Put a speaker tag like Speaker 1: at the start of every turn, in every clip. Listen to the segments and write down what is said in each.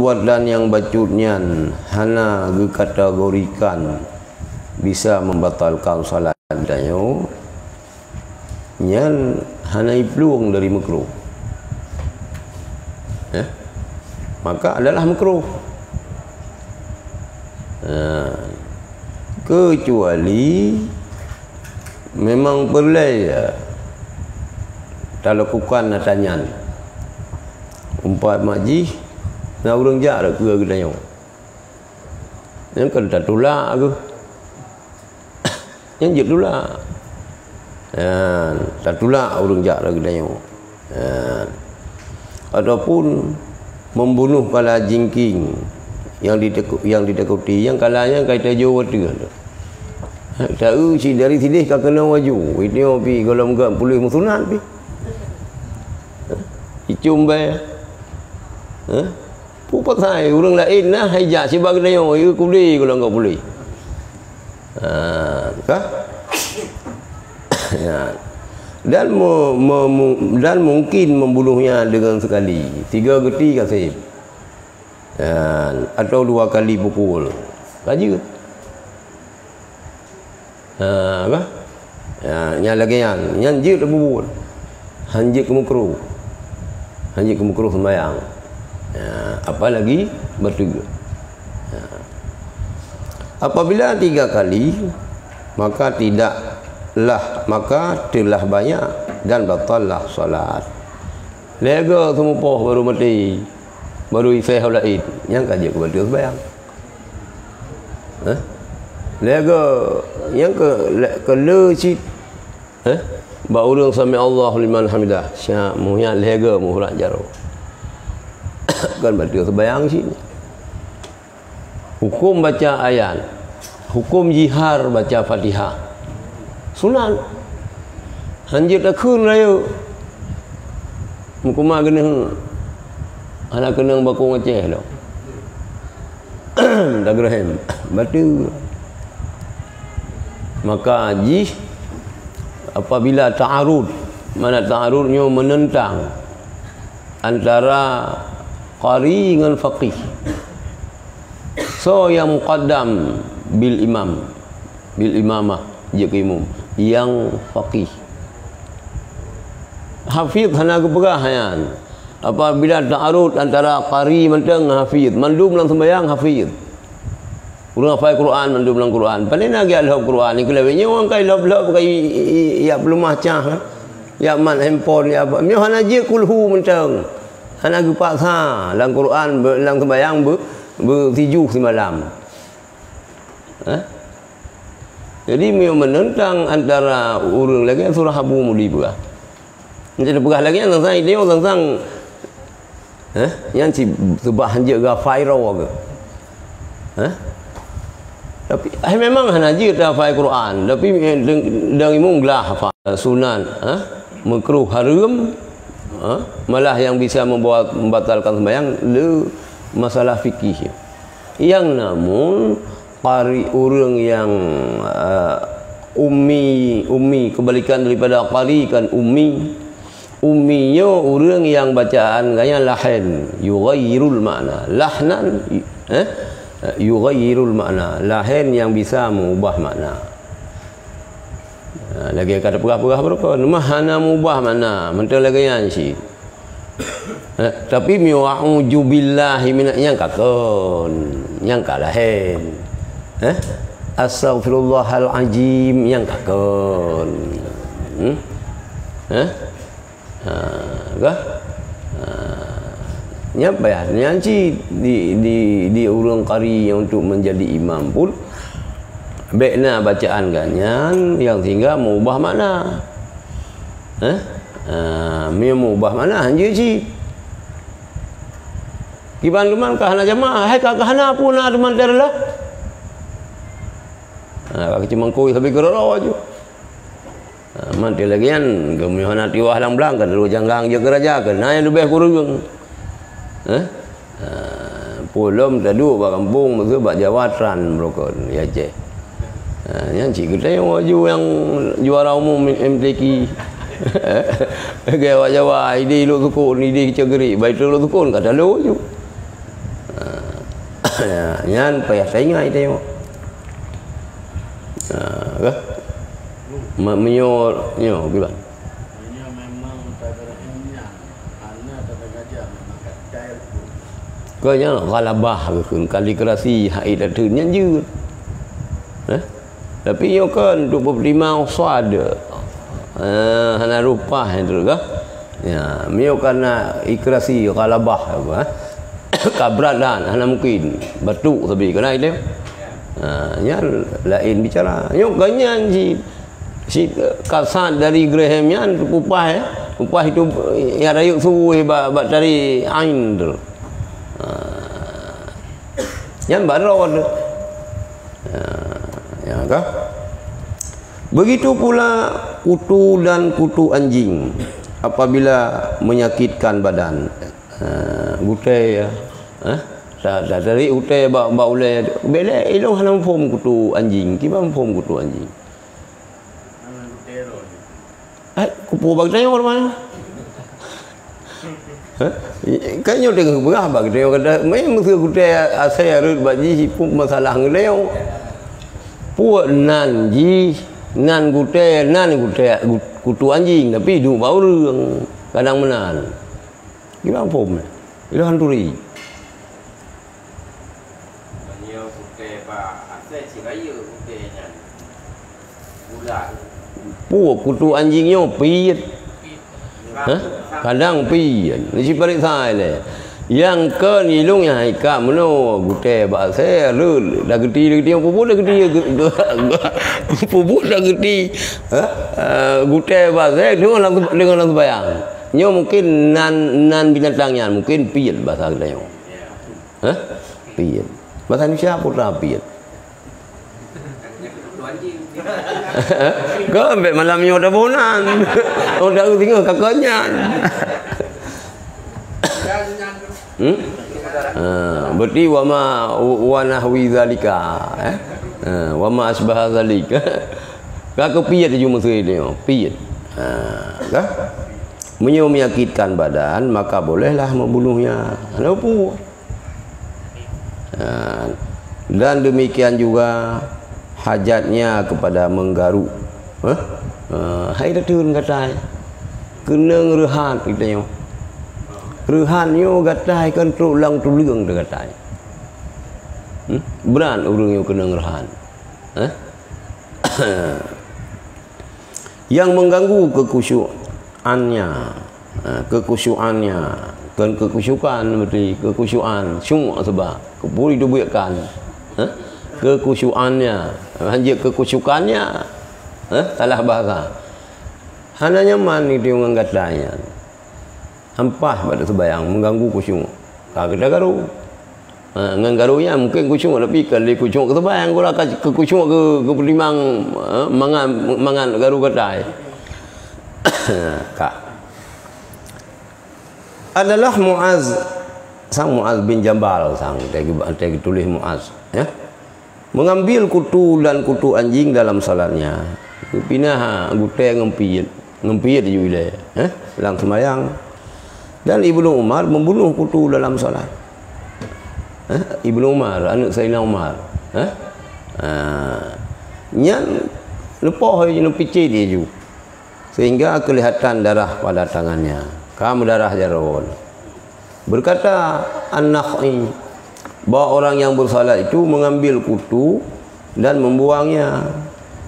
Speaker 1: buat dan yang bacutnya hana dikategorikan bisa membatalkan salat danyo nyan hana peluang dari makruh, maka adalah makruh. Kecuali memang perlu tak lakukan natanyan umpat maji nak urang jak dak ke danyo yang kan tak tolak ke yang je tolak tak tolak urang jak dak danyo ataupun membunuh kala jingking yang ditakuti yang kalanya kaitan jauh tu tahu si dari sini kau kena waju ini pi kalau enggak boleh musunat pi icum bay pupat hai orang lain nah hijak si bagi dia itu boleh kalau enggak boleh kah dan dan mungkin membunuhnya dengan sekali 3 geti kasih atau 2 kali pukul kaji apa yang lagi yang je tak pukul hanjik ke makruh sembahyang apalagi bertiga apabila 3 kali maka telah banyak dan batallah salat lega semupoh baru mati baru isai lain yang kaji ke bertiga sembahyang lega yang ke leci ba urang sami Allah liman hamidah sya muhnya lega muhrak jaro kan bertiga sembahyang sini hukum baca ayat hukum jihar baca Fatihah sunat hanjir dah kun raya mukuma kena anak kena bakung Aceh dah dah gerahim batu maka haji apabila ta'arud mana ta'arudnya menentang antara qari dengan faqih so yang muqaddam bil imamah jika imam yang faqih hafiz hana kepegahan apabila ta'arud antara qari mentang hafiz mandum dalam sembahyang hafiz urang hafal Quran mandum dalam Quran paling lagi al Quran ni kelawanya orang kai lop-lop kai ya belum macah ya man handphone ya apa mi hana je kulhu mentang hana gu paksa dalam Quran dalam sembahyang bertiju semalam jadi mi menentang antara urang lagi surah Abu Mudi pula macam pegah lagi yang sang dia orang sang yang si sebah je ga viral ke tapi memang hanaji kita hafal Quran tapi dengan imam gelah hafal sunan makruh haram malah yang bisa membatalkan sembahyang le masalah fikih yang namun qari orang yang ummi kebalikan daripada qari kan umminya orang yang bacaan gaya lahan yughayyirul makna lahnan yughayyirul makna lahan yang bisa mengubah makna lagi kata pegah-pegah berapa mah hana mengubah makna mentang lagi yang si tapi mi'a'udzu billahi min yang kakon yang kalahan astaghfirullahal azim yang kakon nyapa ya nyanci di urang qari yang untuk menjadi imam pun baiknya bacaan ganyan yang sehingga mengubah makna mengubah makna hanya si kiban-kiban kahana jamaah hai kahana pun ada mantar lah cuma koi sampai kerara aja mantil lagi kan kemihana tiwah lang belangkan lu janggang je geraja kan nah yang lebih kurang Pulau tadu bak kampung begitu bak jawatan mereka ya cek. Yang cik kita yang waju yang juara umum MTQ. Gaya Jawa ide lu tukun ide cegeri baik lu tukun kata lu ju. Yan payah saingai tengok. Ke? Menyor gimana?
Speaker 2: Ini memang tagarahnya anak kata gajah memang kacai tu.
Speaker 1: Kau jangan kalabah ke kaligrasi hai dah tu nyan je. Tapi yo kan 25 swada. Hana rupa itu ke? Ya, mio kana ikrasi kalabah apa? Kabradan hana mungkin batu tapi kena itu. Nya lain bicara. Yo ganyan si kasat dari Graham yan upah itu ya rayuk suwe ba dari ain tu. Yan barod. Ya kah? Begitu pula kutu dan kutu anjing apabila menyakitkan badan. Gutai ya. Dari utai ba ule bele ilong hanam pom kutu anjing, kiba pom kutu anjing.
Speaker 2: Anak tero.
Speaker 1: Kupu bag tayo mana? Kayaknya dengan berapa dia kata, "Mai mesti kutai asai arut baji pun masalah ngeleo." Puak nan gutai kutu anjing tapi hidup bau reng kadang menan gimana pom itu hanturi
Speaker 3: dia gutai ba asai ciraya gutainya bulan
Speaker 1: puak kutu anjingnya piit kadang piit ni si balik sai yang ke nilung yang haika meno gutai ba asai rul dah gede pupuk dah gede pupuk dah gede gutai ba asai dengan langsung bayang nyo mungkin nan binatangnya mungkin piit bahasa kita nyo piit bahasa Indonesia apa piit kau ambil malam nyo dah bonan dah tinggal kakaknya berarti wa nahwi zalika wa ma asbah zalika kakak piat je mesti dia piat kah menyakitkan badan maka bolehlah membunuhnya apa dan demikian juga hajatnya kepada menggaruk hai dah turun kata kena ngerehat kita nyo rehan yo gatai kan tulang tulang dah gatai. Beran orang yo kena rehan. Yang mengganggu kekusyuannya kan kekusyukan berarti kekusyuan syuk sebab kepuri dibuatkan. Kekusyuannya hanya kekusyukannya salah bahasa. Hana nyaman itu yang gatanya. Hampah pada sembahyang mengganggu kusyuk. Kita garu. Dengan garunya mungkin kusyuk tapi kalau kusyuk ke sembahyang gula ke kusyuk ke perimang mangan garu katai. Kak. Adalah sang Muaz bin Jabal sang tadi tulis Muaz ya. Mengambil kutu dan kutu anjing dalam salatnya. Pinah gutai ngempit juga dalam sembahyang. Dan Ibnu Umar membunuh kutu dalam salat. Ibnu Umar, anak Sayyidina Umar. Nyan lepoh je picit dia ju. Sehingga kelihatan darah pada tangannya. Kamu darah jaron. Berkata An-Nakhai bahawa orang yang bersalat itu mengambil kutu dan membuangnya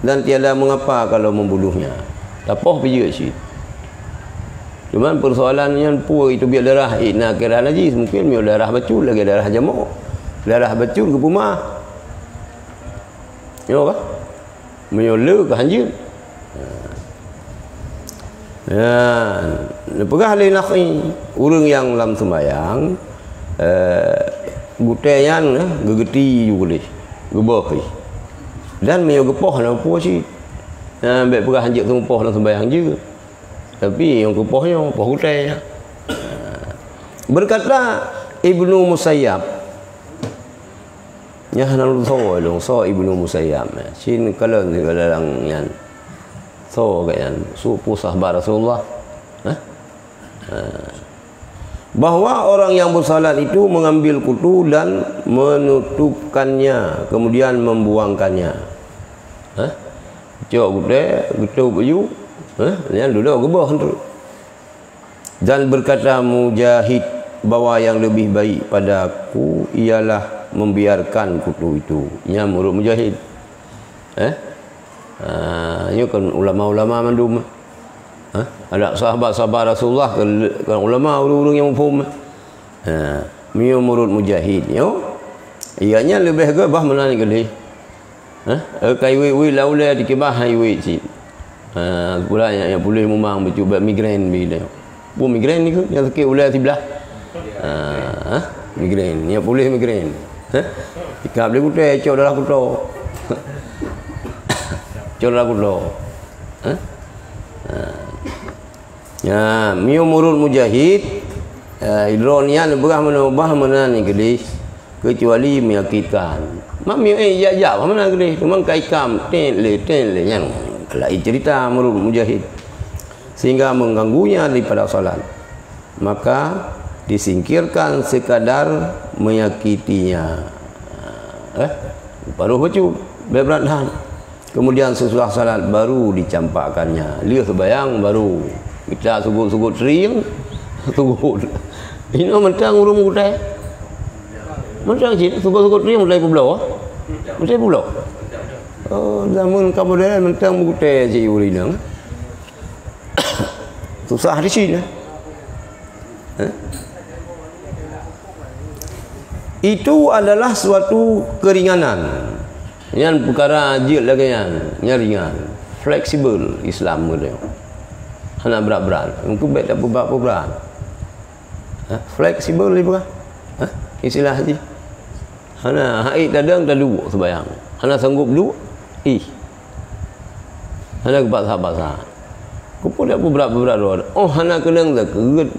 Speaker 1: dan tiada mengapa kalau membunuhnya. Tapoh pergi kat situ. Cuman persoalannya pun itu biar darah nak kira najis mungkin biar darah bacul lagi darah jamuk. Darah bacul ke rumah. Ya apa? Menyola ke hanjir. Ya, lepegah le nakhi urang yang dalam sembahyang guteyan gegeti juga boleh. Gebahi. Dan meyo gepoh nak apa sih? Ambil pegah hanjir sempoh dalam sembahyang juga. Tapi yang kepohnya poh hutai. Berkata Ibnu Musayyab nya hanal so Ibnu Musayyab sin kalau dalam yang so kayan su pusah Rasulullah Bahwa orang yang bersalat itu mengambil kutu dan menutupkannya, kemudian membuangkannya. Cok kutu, getuk baju, yang dulu gebah tu. Dan berkata Mujahid, bahwa yang lebih baik padaku ialah membiarkan kutu itu. Ini menurut Mujahid. Ini kan ulama-ulama mandum. Ada sahabat-sahabat Rasulullah kan ulama urung-urung yang mufhum. Mio menurut Mujahid yo. Ianya lebih ke bah menani gede. Kai wi laula dikibah wi si. Pula yang boleh memang bercuba migrain bila. Bu migrain ni ke yang sakit ular sebelah. Migrain, yang boleh migrain. Ikap dia kutai cok dalam kutu. Cok dalam kutu. Ya, mio murul Mujahid ironian berah mana ni gelis kecuali menyakitkan. Mak mio ya mana gelis memang kaikam ten le yang lain cerita murul Mujahid sehingga mengganggunya daripada salat. Maka disingkirkan sekadar menyakitinya. Baru baca berat. Kemudian sesudah salat baru dicampakkannya. Dia sebayang baru kita sugut-sugut ring, sugut. Ini mentang urung kutai. Mentang cik sugut-sugut ring mulai pulau. Mulai pulau. Oh, zaman kemudian mentang kutai cik urinang. Susah di sini. Itu adalah suatu keringanan. Yang perkara ajil lagi yang ringan, fleksibel Islam dia. Hana berat-berat. Mungkin baik tak berat-berat. Fleksibel ni bukan? Istilah haji. Hana haid dadang tak duduk sebayang. Hana sanggup duduk. Hana kepas-pasah. Kupu dah berat-berat roh. Oh hana kenang dah.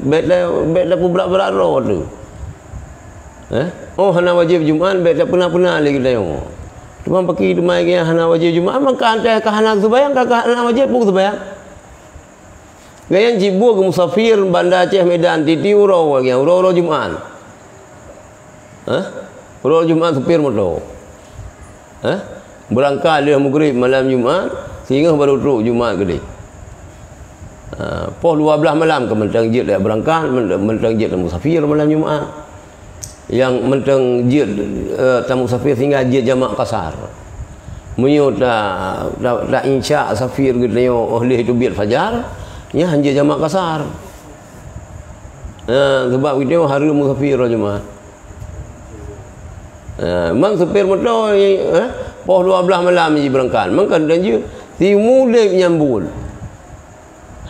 Speaker 1: Baik dah berat-berat roh tu. Oh hana wajib Jumaat baik dah pernah lagi dah. Cuma pakai demai ke hana wajib Jumaat maka antara ke hana sebayang ke hana wajib pun sebayang. Gaya cibu ke musafir Banda Aceh Medan titi urau lagi urau Jumaat. Urau Jumaat supir motor. Berangkat dia maghrib malam Jumaat sehingga baru turun Jumaat gede. Poh 12 malam ke mentang jid dia berangkat mentang jid musafir malam Jumaat. Yang mentang jid tamu musafir sehingga jid jamak kasar. Munyo tak insya safir gede oleh itu biar fajar. Ya hanya jamak kasar. Sebab kita hari musafir Jumaat. Memang supir motor poh 12 malam je berangkat. Maka dan je si mulai menyambul.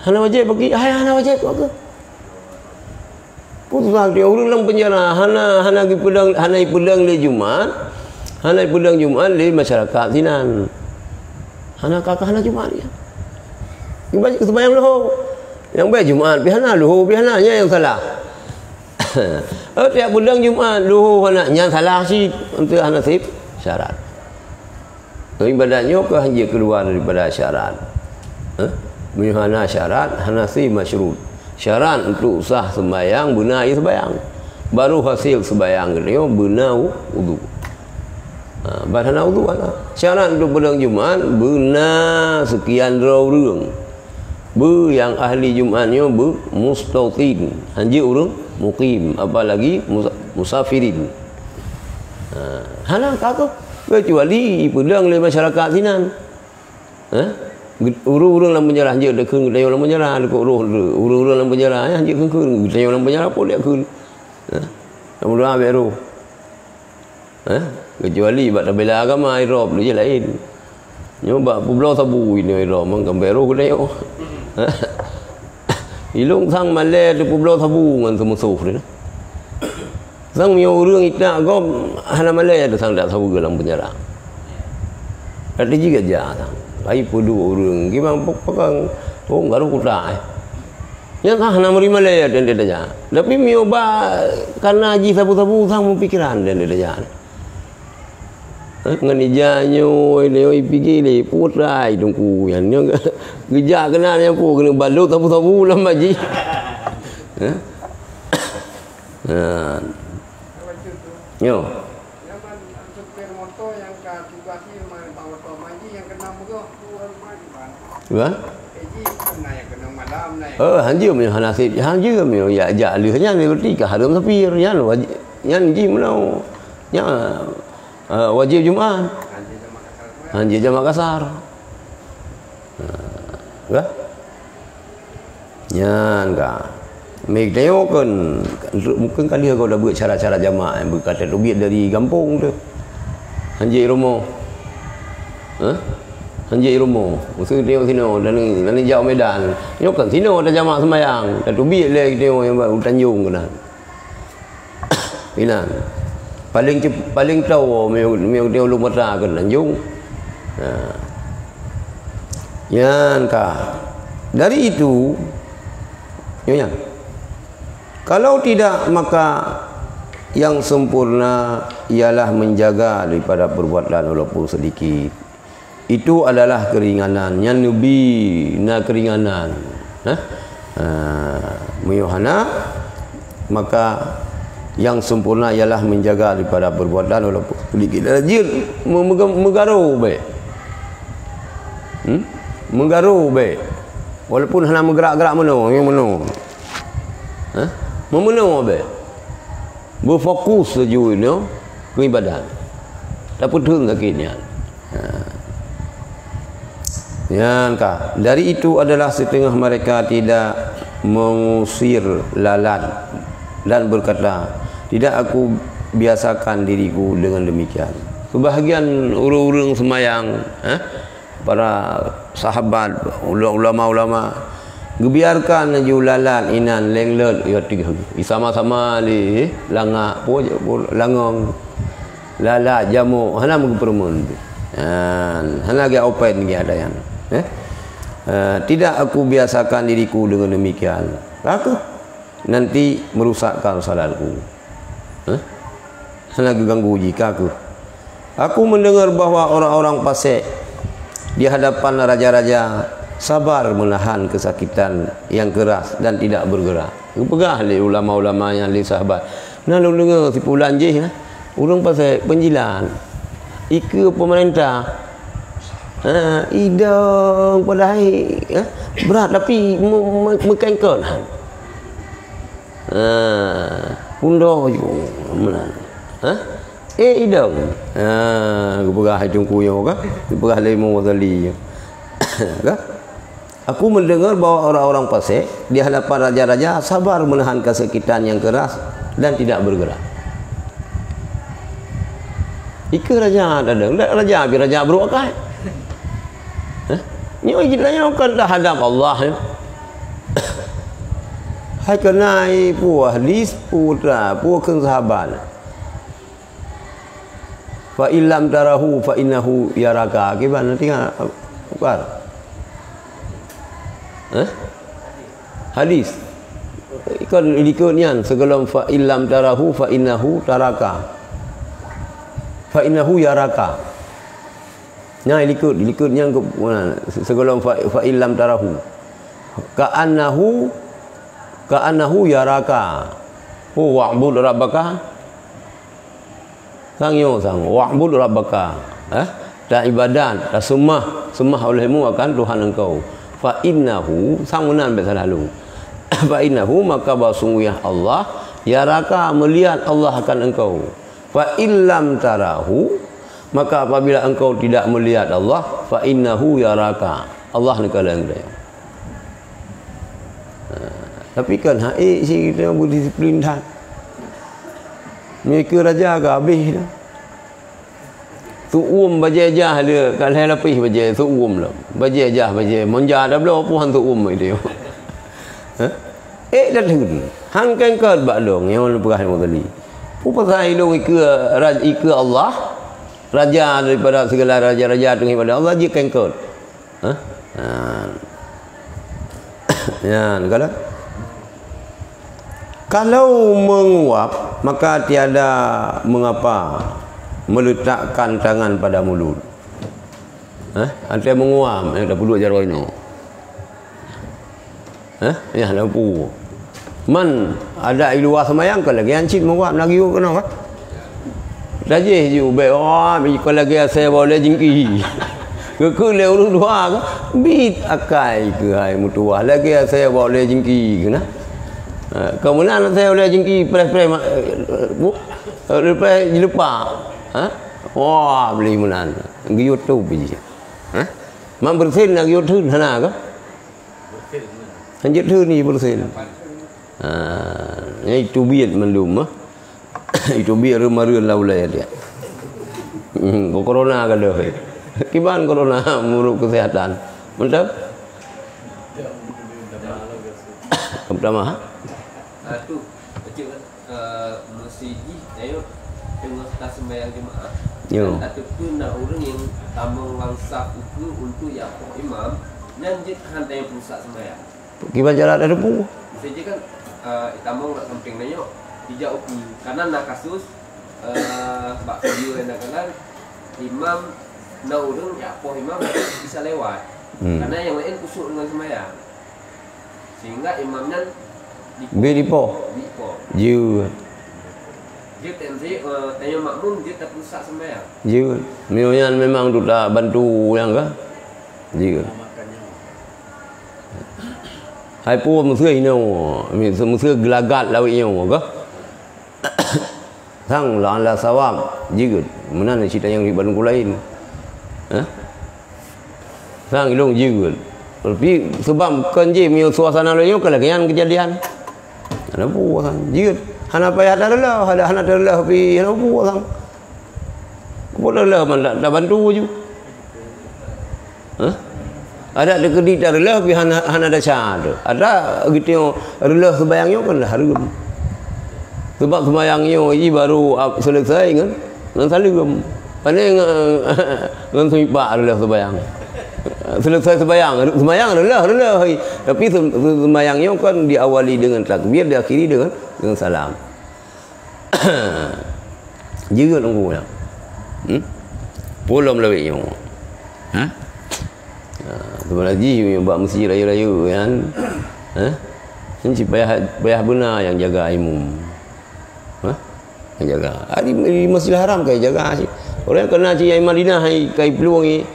Speaker 1: Hana wajib bagi, hana wajib ke? Putuslah dia orang dalam penjara. Hana pedang le Jumaat. Hana pedang Jumaat le masyarakat sinan. Hana kakak hana Jumaat dia. Banyak kesebayang lohor. Yang baik Jumaat pihana lohor pihananya yang salah. Tiap bulan Jumaat lohor hana yang salah sih untuk hana sip syarat. Ibadahnya ke hanya keluar daripada syarat. Hana syarat hana si masyrut. Syarat untuk sah sembahyang benar ia sembahyang. Baru hasil sembahyang dia benar wudu. Badana wudu lah. Syarat untuk bulan Jumaat benar sekian orang. Yang ahli Jumaatnya mustautin, hanya orang mukim, apalagi musafirin. Hana kakak kecuali pedang le masyarakat sinan. Urang-urang dalam penjara hanya dekeng dia dalam penjara dekat urang-urang dalam penjara hanya kengkeng dia dalam penjara pun dia keun. Kemudian baru. Kecuali bab bela agama Irop dia lain. Nyoba pulau sabu ini Irop mangkam baru dia. Ilung sang Malay di pulau sabu dengan semusuh dia. Sang mio urang ita gom hana Malay ada sang dak sabu dalam penjara. Ada juga jah. Ai pudu urang gimana pegang garu kuda. Yang hana meri Malay dan dia dah. Tapi mio ba karena haji sabu-sabu sang pikiran dan dia dah. Nganijanyo ini pergi le putrai tungku yang nya gejak kenal yang pu kena balut tabu-tabu lah maji. Ha.
Speaker 2: Kalau itu tu,
Speaker 1: Yo.
Speaker 2: yang supir motor yang ke tugasi motor maji yang kena muka tuan maji ban.
Speaker 1: Ba?
Speaker 2: Eji kena yang kena malam naik.
Speaker 1: Hanja mi nasib hanja mi ya ja lehnya ni berarti ke haram sapir yan wajib yan ji menau. Ya wajib Jumaat. Hanja jam kasar. Ba? Yan ka. Mai tengok kan mungkin kali kau dah buat cara-cara jamaah yang berkata duit dari kampung tu. Hanja rumah. Hanja rumah. Musuh tengok sini dan jauh Medan. Tengok kan sini ada jamaah sembahyang. Dan duit lagi tengok yang baru Tanjung kena. Pinan. Paling tahu memang tengok lu mata kan Tanjung. Yan ka. Dari itu ya. Kalau tidak maka yang sempurna ialah menjaga daripada perbuatan walaupun sedikit. Itu adalah keringanan. Yang lebih keringanan. Muyuhana maka yang sempurna ialah menjaga daripada perbuatan walaupun sedikit. Rajin menggaru baik. Menggaru baik. Walaupun hanya bergerak-gerak yang mana. Memenung apa? Berfokus saja ini ke ibadah. Tak peduli sakitnya. Yan ka. Dari itu adalah setengah mereka tidak mengusir lalat dan berkata, tidak aku biasakan diriku dengan demikian. Sebahagian orang-orang semayang, para sahabat, ulama-ulama gebiarkan julalan inan lenglet ya tiga sama-sama li langak langong lala jamu hana mengpermun hana ge open ge ada yang tidak aku biasakan diriku dengan demikian aku nanti merusakkan salatku hana ganggu jika aku mendengar bahwa orang-orang fasik di hadapan raja-raja sabar menahan kesakitan yang keras dan tidak bergerak. Pegah li ulama-ulama yang li sahabat. Nah lu dengar si pulan je urang pasal penjilan. Ika pemerintah. Idang pada hai berat tapi mekengkon. Pundo je. Idang. Pegah hidung kuyo ka. Pegah li mu wazali. Ka? Aku mendengar bahwa orang-orang fasik di hadapan raja-raja sabar menahan kesakitan yang keras dan tidak bergerak. Ika raja ada raja bi raja beruakai. Ni ijilanya kan dah hadap Allah. Hai kenai puah lis putra puah keun sahabat. Fa illam tarahu fa innahu yaraka. Gimana tengah bukan? Hadis ikan ikutnya segala fa illam tarahu fa innahu taraka fa innahu yaraka. Nah ikutnya segala fa illam tarahu ka'annahu yaraka wa'bud rabbaka sang wa'bud rabbaka tak ibadat tak sembah olehmu akan Tuhan engkau. Fa innahu sangunan selalu fa innahu maka sungguhnya Allah yaraka melihat Allah akan engkau. Fa illam tarahu maka apabila engkau tidak melihat Allah fa innahu yaraka Allah nak kala engkau. Tapi kan si kita berdisiplin dah. Mereka raja ke habis dah. Tu'um bajajah dia kalau lapis baje tu'um lah. Bajajah baje monja dah belum puan tu'um dia. Dah tu. Hang kan kau bak dong yang perah tadi. Apa sai dong ika Allah raja daripada segala raja-raja daripada Allah dia kan kau. Ya, kalau menguap maka tiada mengapa meletakkan tangan pada mulut. Ada menguam dah perlu ajar ini. Ya lampu. Man ada di luar semayang ke lagi ancit muat lagi kena kan? Dajih je be ko lagi saya boleh jingki. Ke le urus dua ke bit akai ke hai mutuah lagi saya boleh jingki kena. Kemudian saya boleh jingki pre bu lepas lupa. Ha? Wah beli menan. YouTube je. Ha? Man bersin lagi YouTube sana ke? Anjir tu ni bersin. Itu biar melum itu biar rumah-rumah laulai dia. Corona kan dah. Kiban corona muruk kesehatan. Mantap. Pertama.
Speaker 4: Tu kecil masjid ayo tengok tak sembahyang jemaah.
Speaker 1: Yo.
Speaker 4: Ataupun nak orang yang tamang langsap itu untuk ya imam nyanjit hantai pusat sembahyang.
Speaker 1: Kiban jarak ada pun.
Speaker 4: Saja kan tamang nak samping nanya dijauh karena nak kasus bak video yang nak kenal imam nak orang ya imam bisa lewat. Karena yang lain kusuk dengan sembahyang. Sehingga imamnya
Speaker 1: Beripo. Jiu.
Speaker 4: Dia tanya makmum dia tak pusat sembahyang.
Speaker 1: Jiu. Mionya memang tu dah bantu yang ke? Jiu. Hai pu mesti ini, mesti gelagat lawi ini, ke? Sang lah sawam, jiu. Mana ni cerita yang di Bandung lain? Sang ilung jiu. Tapi sebab kanji mio suasana lain ke lagi yang kejadian. Ada pu sang jiu. Hana payah dah lah, ada hana dah lah pi hana pu sang. Boleh lah man dah bantu je. Ada kedit dah lah pi hana dah cad. Ada gitu relah sembayangnya kan dah harum. Sebab sembayangnya ini baru selesai kan. Nan salim. Pandai ngan suipa relah sembayang. Selesai sembayang relah. Tapi sembayangnya kan diawali dengan takbir, diakhiri dengan salam. Juga nunggu lah. Pulang lebih yang. Sebenarnya buat masjid raya-raya kan. Ini payah benar yang jaga imam. Yang jaga. Di Masjidil Haram kai jaga sih. Orang kena ci yang Madinah kai peluang ni.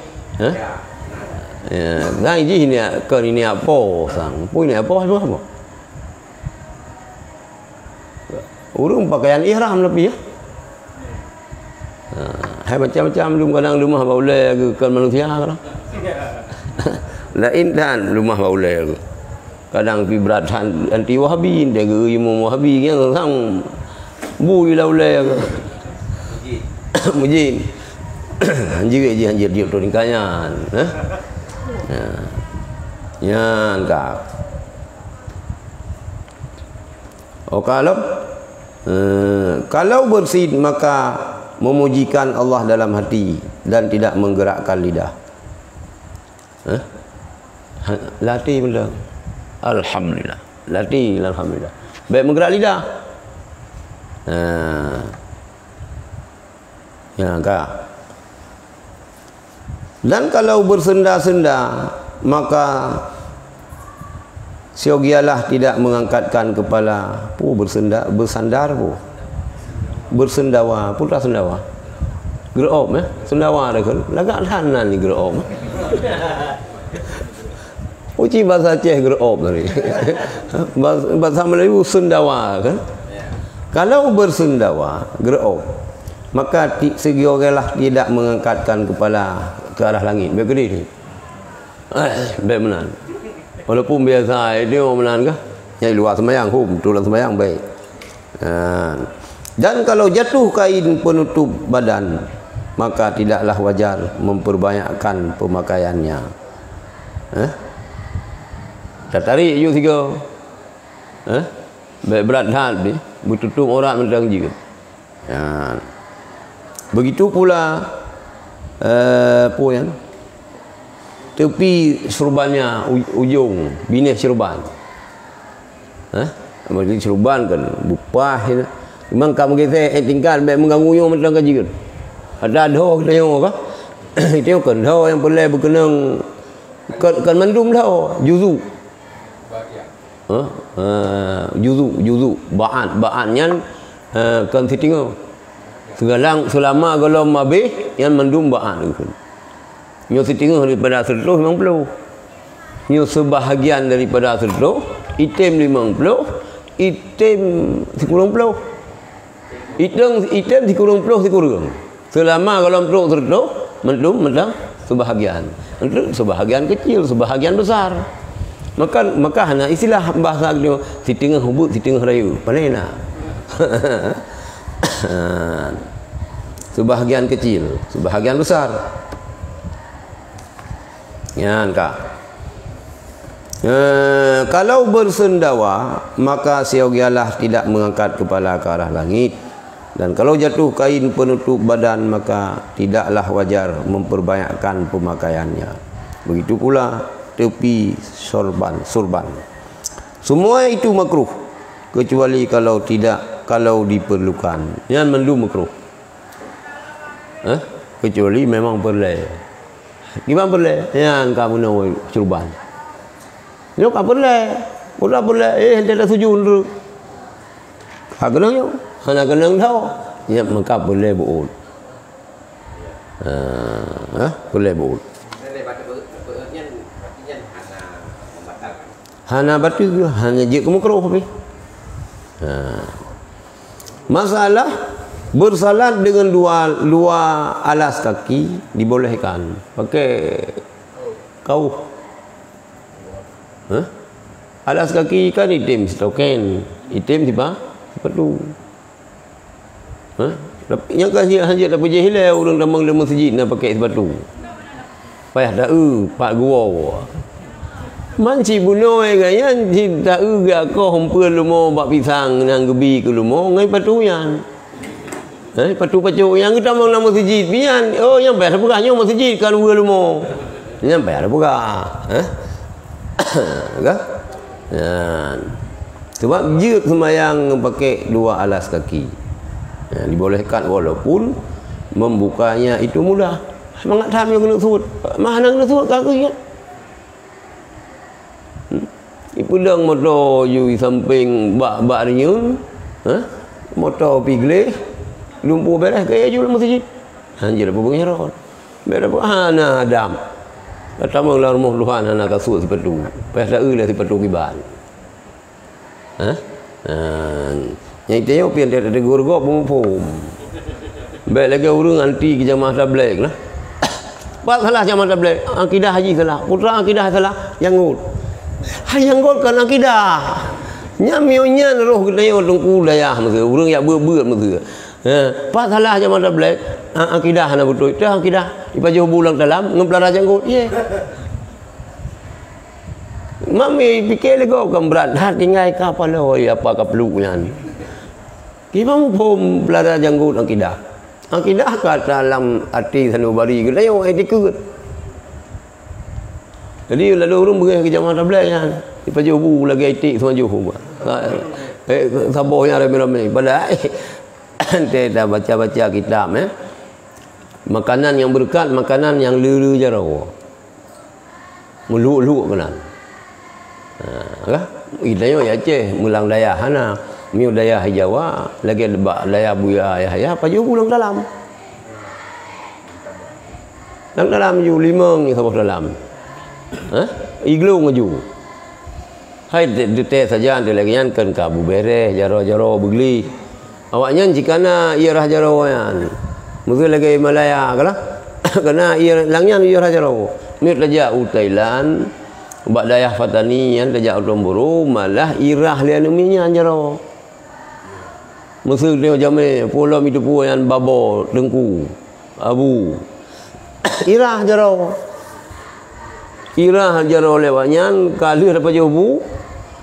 Speaker 1: Sang ji ni ke ni apa sang. Pui ni apa semua. Urung pakaian ihram lebih ya. Hai macam-macam kadang rumah baulai ke kan manusia kan. Lain dan rumah baulai ke. Kadang pi beratan anti wahabi dia ke imam wahabi yang sang bui laulai ke. Mujin. Anjir dia tu ringkanyan. Ya, enggak. Kalau bersin maka memujikan Allah dalam hati dan tidak menggerakkan lidah. Latih benda. Alhamdulillah. Latih alhamdulillah. Baik menggerak lidah. Ya, enggak. Dan kalau bersenda-senda maka siogialah tidak mengangkatkan kepala. Bersandar bersendawa, putra sendawa. Gerop sendawa dah kan. Lagak hanan ni gerop. Uci bahasa Aceh gerop tadi. Bahasa Melayu sendawa kan. Kalau bersendawa gerop, maka siogialah tidak mengangkatkan kepala ke arah langit. Baik ni. Baik menan. Walaupun biasa dia menan ke? Yang luar sembahyang tulang sembahyang baik. Dan kalau jatuh kain penutup badan, maka tidaklah wajar memperbanyakkan pemakaiannya. Dah tarik you tiga. Baik berat hal ni, bertutup orang mentang juga. Begitu pula apa yang tepi serbannya ujung binih serban. Bagi serban kan bupah ya. Memang kamu kita tinggal baik mengganggu yang mentang kaji kan. Ada dah kita yang apa? Itu kan dah yang boleh berkenang kan mandum dah juzu. juzu ba'atnya kan titingo selama kalau mabih yang mendum ba'at itu nyo titingo daripada 150 nyo sebahagian daripada 100 item 50 item 90 item 30 selama kalau peluk 100 mendum mentang sebahagian kecil sebahagian besar maka hana istilah bahasa dia sitingah hubut sitingah rayu panena sebahagian kecil sebahagian besar yan kak kalau bersendawa maka siogialah tidak mengangkat kepala ke arah langit, dan kalau jatuh kain penutup badan maka tidaklah wajar memperbanyakkan pemakaiannya. Begitu pula tepi sorban. Semua itu makruh kecuali kalau diperlukan. Yang mendu makruh. Kecuali memang perlu. Gimana perlu? Yang kamu nak sorban. Yo ka perlu. Ora perlu hendak dah sujud dulu. Kena yo. Hana kena tahu. Ya maka boleh buat. Boleh buat. Hana batu hanya je kamu keruh tapi. Masalah bersalat dengan dua alas kaki dibolehkan. Pakai kau. Alas kaki kan item stoken. Item tiba sepatu. Yang kasih hanya dapat jahil orang damang dalam masjid nak pakai sepatu. Payah dah pak gua. Manci bunuh gaya cinta ga ko hompe lumo bak pisang nang gebi ke lumo ngai patuyan. Patu yang kita mang nama masjid pian. Oh yang bayar bukannya masjid kan dua lumo. Yang bayar bukan. Kan? Sebab je sembahyang pakai dua alas kaki. Dibolehkan walaupun membukanya itu mudah. Semangat tham yang kena sebut. Mana kena sebut kaki kan? Ipudang motor you samping bak riun. Motor pigle lumpur beres kaya je dalam masjid. Hanjir apa pengeron. Beres apa hana adam. Pertama lah rumah luhan hana kasut sepatu. Pas dah lah sepatu kiban. Yang itu yang pian dia ada gurgok pum. Baik lagi orang anti ke jamaah tabligh lah. Pak salah jamaah tabligh, akidah haji salah. Putra akidah salah, janggut. Janggut kan akidah. Nyamionya roh kita yang tungku dayah masa orang yang ber masa. Pak salah jamaah tabligh, akidah hana betul. Itu akidah. Ipajuh bulang dalam ngemplara janggut. Ye. Mami fikir lagi kan berat hati ngai kapal oi apa kaplunya ni. Gimana pun belajar janggut akidah. Akidah kat dalam arti sanubari kita yang etikut. Jadi lalu orang pergi ke jamaah tabligh kan. Ipajuh bu lagi etik semua juh. Sabohnya ramai-ramai. Padahal ante dah baca-baca kitab makanan yang berkat, makanan yang lulu jarau. Meluk-luk kenan. Kita yo ya Aceh, mulang daya hana, miu daya Jawa, lagi daya buya ya apa ju pulang dalam. Dalam ju limang ni sabah dalam. Iglu ngaju. Hai dete saja ante lagi yan kan kabu bere jaro-jaro begli. Awaknya jikana ia rah jaro yan. Mungkin lagi Malaya kala. Karena ia langnya ia rah jaro. Ni raja Thailand. Bak dayah fatani yang terjak utomburu malah irah lian uminya jaro. Mesir dia jamai pulau itu pu yang babo dengku abu. Irah jaro. Irah jaro lewatnya kali dapat jauh.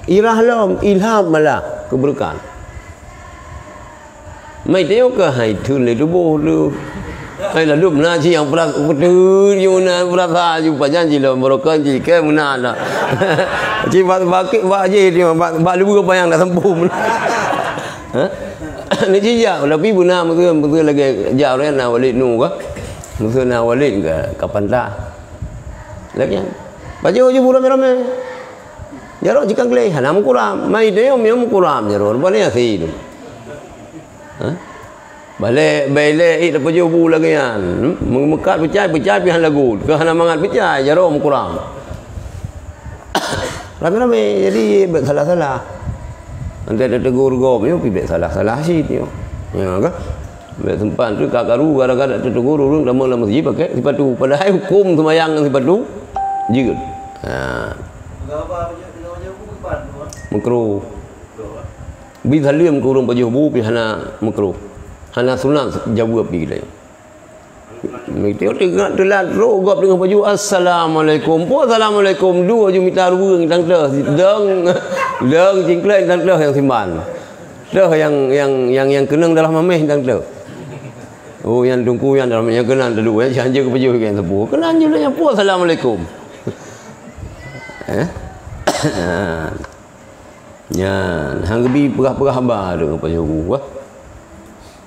Speaker 1: Irah lam ilham malah keberkahan. Mai teo ke hai thun le tu bo tu. Hai la lup na chi yang pras betul you na prasa you pajan ji lo merokan ji ke muna na. Ji ba je dia ba lu apa yang dah sempum. Ni ji ya tapi buna betul lagi jauh na walid nu ka. Betul na walid ke kapan dah. Lagi. Baju je bulan ramai. Jarok jika kelih, hana mukuram. Mai dia mukuram jarok. Rupanya sih tu. Balik dapat jubu lagi kan. Memekat pecah pihan lagu. Ke hana mangat pecah jarok mukuram. Rame-rame jadi salah-salah. Nanti ada tegur gop ni pergi salah-salah sih tu. Ya kan? Tempat tu kakaru gara-gara tegur urang lama-lama masjid pakai sifat tu. Padahal hukum sembahyang sifat tu jigul. Makruh. Bisa liam kurung baju bu pi hana makruh. Hana sunat jauh api dia. Mereka tengok telat rogop dengan baju assalamualaikum. Assalamualaikum dua je minta ruang tang teh. Deng cingklek tang teh yang simpan. Teh yang kenang dalam mameh tang teh. Oh yang tungku yang dalam yang kenang dulu ya janji ke baju yang sepuh. Kenang je yang puas assalamualaikum. Ya, hang bi perah-perah haba tu apa jauh wah.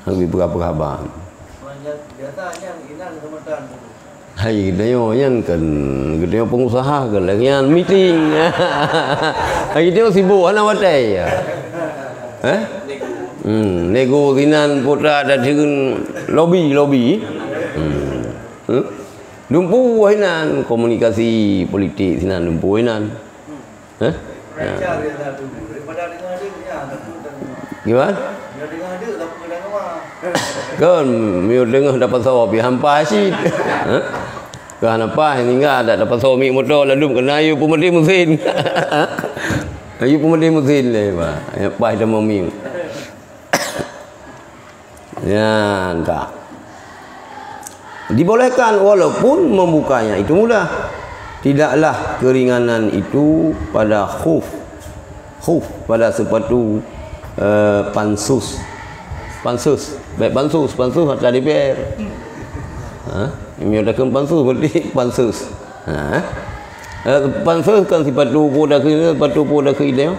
Speaker 1: Hang bi perah-perah haba.
Speaker 2: Biasanya inan kemudian.
Speaker 1: Hai dia yang kan dia pengusaha kan lagi yang meeting. Hai dia sibuk ana watai. Nego sinan putra ada dengan lobby. Dumpu hinan komunikasi politik sinan dumpu hinan. Gimana? Kan mio dengar dapat sawi hampa sih. Kan apa ini enggak ada dapat sawi motor lalu kena ayu pemedi mesin. Ayu pemedi mesin le pak. Apa dah mau mi. Ya, enggak. Dibolehkan walaupun membukanya itu mudah. Tidaklah keringanan itu pada khuf pada sepatu pansus baik pansus atau DPR. Ini ada kan pansus berarti pansus. Pansus kan sepatu poda ke dia.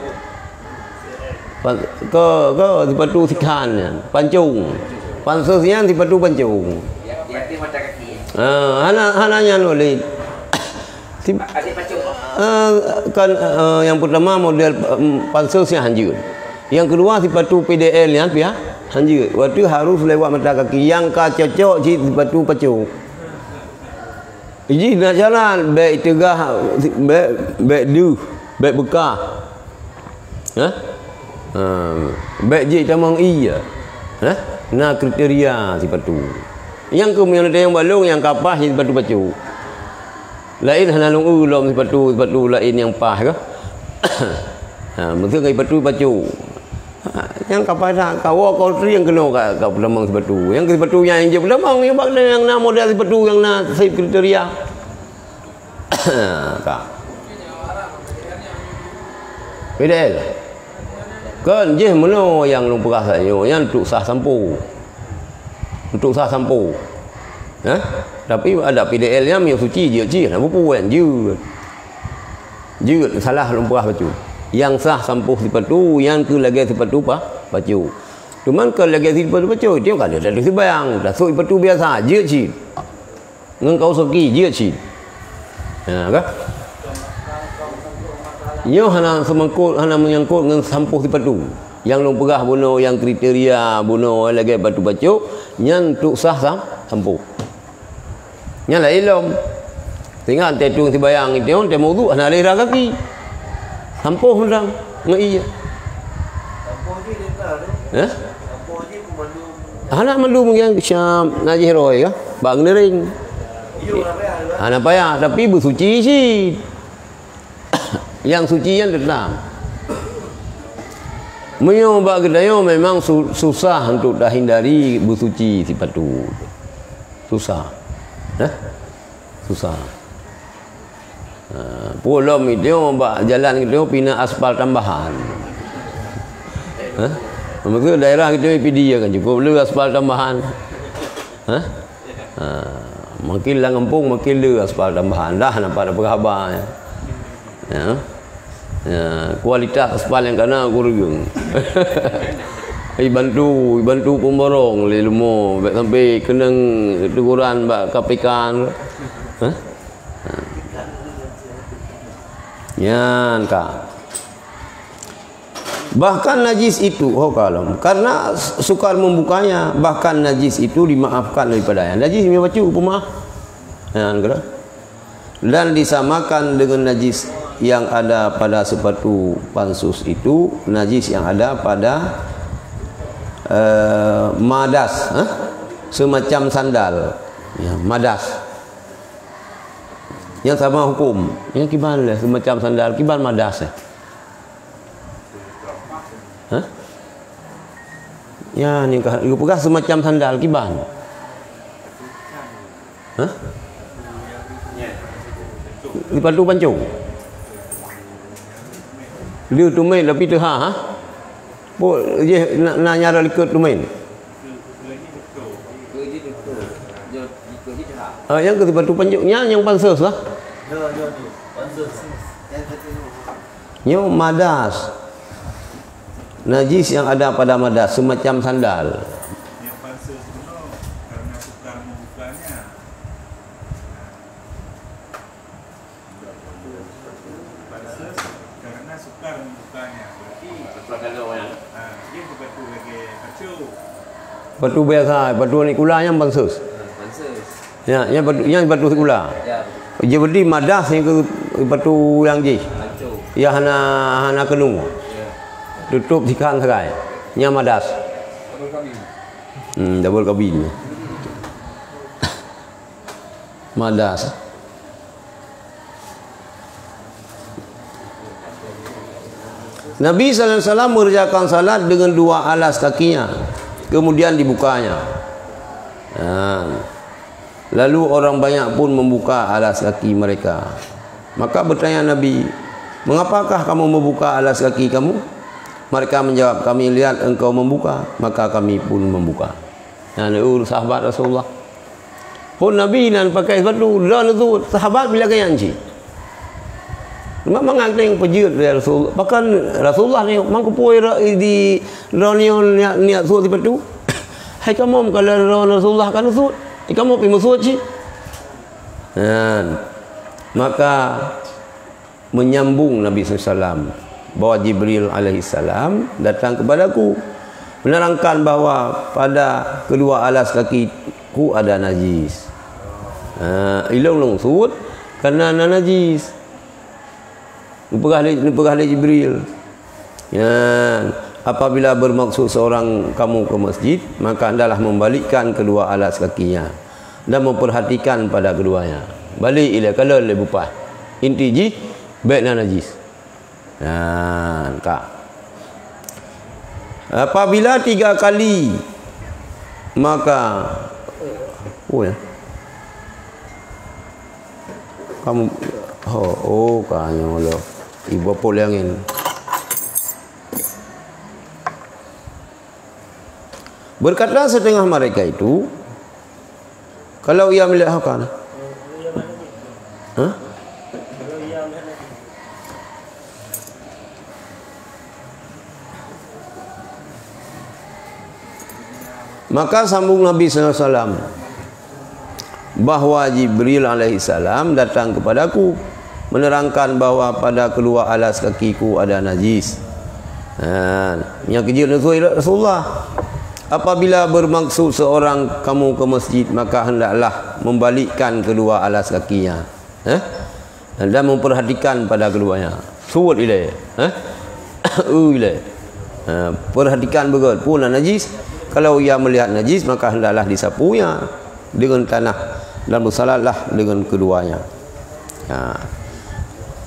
Speaker 1: Ke sepatu sikan pancung. Pansus yang sepatu pancung.
Speaker 3: Yang mata kaki.
Speaker 1: Hananya nulis. Kan yang pertama model pansus yang hanjur. Yang kedua sepatu PDL yang pihak hanjur. Waktu harus lewat mata kaki. Yang cocok sepatu pacuk. Iji nak jalan baik tegah baik du baik bekah. Baik je tamang iya. Nah kriteria sepatu. Yang kemudian ada yang balung yang kapas sepatu pacuk. Lain hana long ulom sepatu lain yang pah ke. Mesti sepatu baju. Yang kapada kau yang kena kau pelamang sepatu. Yang sepatu yang je pelamang yang bak yang na model sepatu yang na save kriteria. Kak. PDL. Kan je meno yang long perah sayo yang untuk sah sampo. Untuk sah sampo. Tapi ada PDL nya yang suci je nak puan je salah lumpah baju yang sah sampuh sepatu yang ke lagi sepatu baju cuman ke lagi sepatu baju dia kan ada sembayang dah so sepatu biasa je ci ngau soki je ci kan yo hana semangkut hana menyangkut dengan sampuh sepatu yang lumpah buno yang kriteria buno lagi batu baju yang untuk sah sampuh nyala ilom tinggal tetung sembayang itu on temu tu ana lera kaki sampuh undang ngai sampuh je dia sampuh je pemandu anak mandu yang syam najih roy ka bang nering iyo ana payah tapi bersuci sih yang suci yang tetap menyoba gedayo memang susah untuk dah hindari bersuci sepatu susah susah. Pulau itu jalan itu pina aspal tambahan. Maksud daerah itu PD kan cukup lu aspal tambahan. Makin lah ngempung makin lu aspal tambahan dah nampak ada perkhabar ya. Kualitas aspal yang kena kurang. Bantu pemborong le lumo sampai kenang teguran bak KPK. Yan ka. Bahkan najis itu, karena sukar membukanya, bahkan najis itu dimaafkan daripadanya. Najis punya baju pemaaf. Dan disamakan dengan najis yang ada pada sepatu pansus itu, najis yang ada pada madas, semacam sandal, ya, madas. Yang sama hukum. Yang gimana semacam sandal, gimana madas ya? Ya, ni pegah semacam sandal kiban. Di padu pancung. Dia tu main tapi tu Bo je nak nyara likut tu main. Yang ke batu pancungnya yang pansus lah. Yang madas. Najis yang ada pada madas semacam sandal.
Speaker 5: Yang pansus kuno karena sukar membukanya. Pansus karena sukar membukanya. Berarti dia betul lagi kacu.
Speaker 1: Batu biasa, batu nikula yang pansus. Ya, yang batu nikula.
Speaker 4: Ya.
Speaker 1: Jadi madas yang ke batu yang ji. Ya hana kenung. Tutup sikan serai. Nya madas. Double kabin. Madas. Nabi sallallahu alaihi wasallam mengerjakan salat dengan dua alas kakinya. Kemudian dibukanya. Lalu orang banyak pun membuka alas kaki mereka. Maka bertanya Nabi, "Mengapakah kamu membuka alas kaki kamu?" Mereka menjawab, "Kami lihat engkau membuka, maka kami pun membuka." Nah, sahabat Rasulullah. Pun Nabi nan pakai sepatu, dan itu sahabat bila kaya anci. Memang nganteng pejut dari Rasulullah. Bahkan Rasulullah ni mangkupoi di ronion niat suat sepatu. Hai kamu kalau Rasulullah kan suat, kamu pergi suat sih. Maka menyambung Nabi SAW bahwa Jibril alaihissalam datang kepadaku menerangkan bahwa pada kedua alas kakiku ada najis. Ilong sud karena ada najis. Pegah Jibril. Ya, apabila bermaksud seorang kamu ke masjid, maka hendaklah membalikkan kedua alas kakinya dan memperhatikan pada keduanya. Balik ila kalau le bupah. Inti ji baikna najis. Kak. Apabila 3 kali maka kamu kanya lo ibu apa yang berkata setengah mereka itu, kalau ia melihat kan maka sambung Nabi SAW bahwa Jibril alaihissalam datang kepadaku menerangkan bahwa pada kedua alas kakiku ada najis. Yang kejut Rasulullah, apabila bermaksud seorang kamu ke masjid, maka hendaklah membalikkan kedua alas kakinya dan memperhatikan pada keduanya. Suwat ilai perhatikan betul pun najis. Kalau ia melihat najis, maka hendaklah disapunya dengan tanah dan bersalatlah dengan keduanya.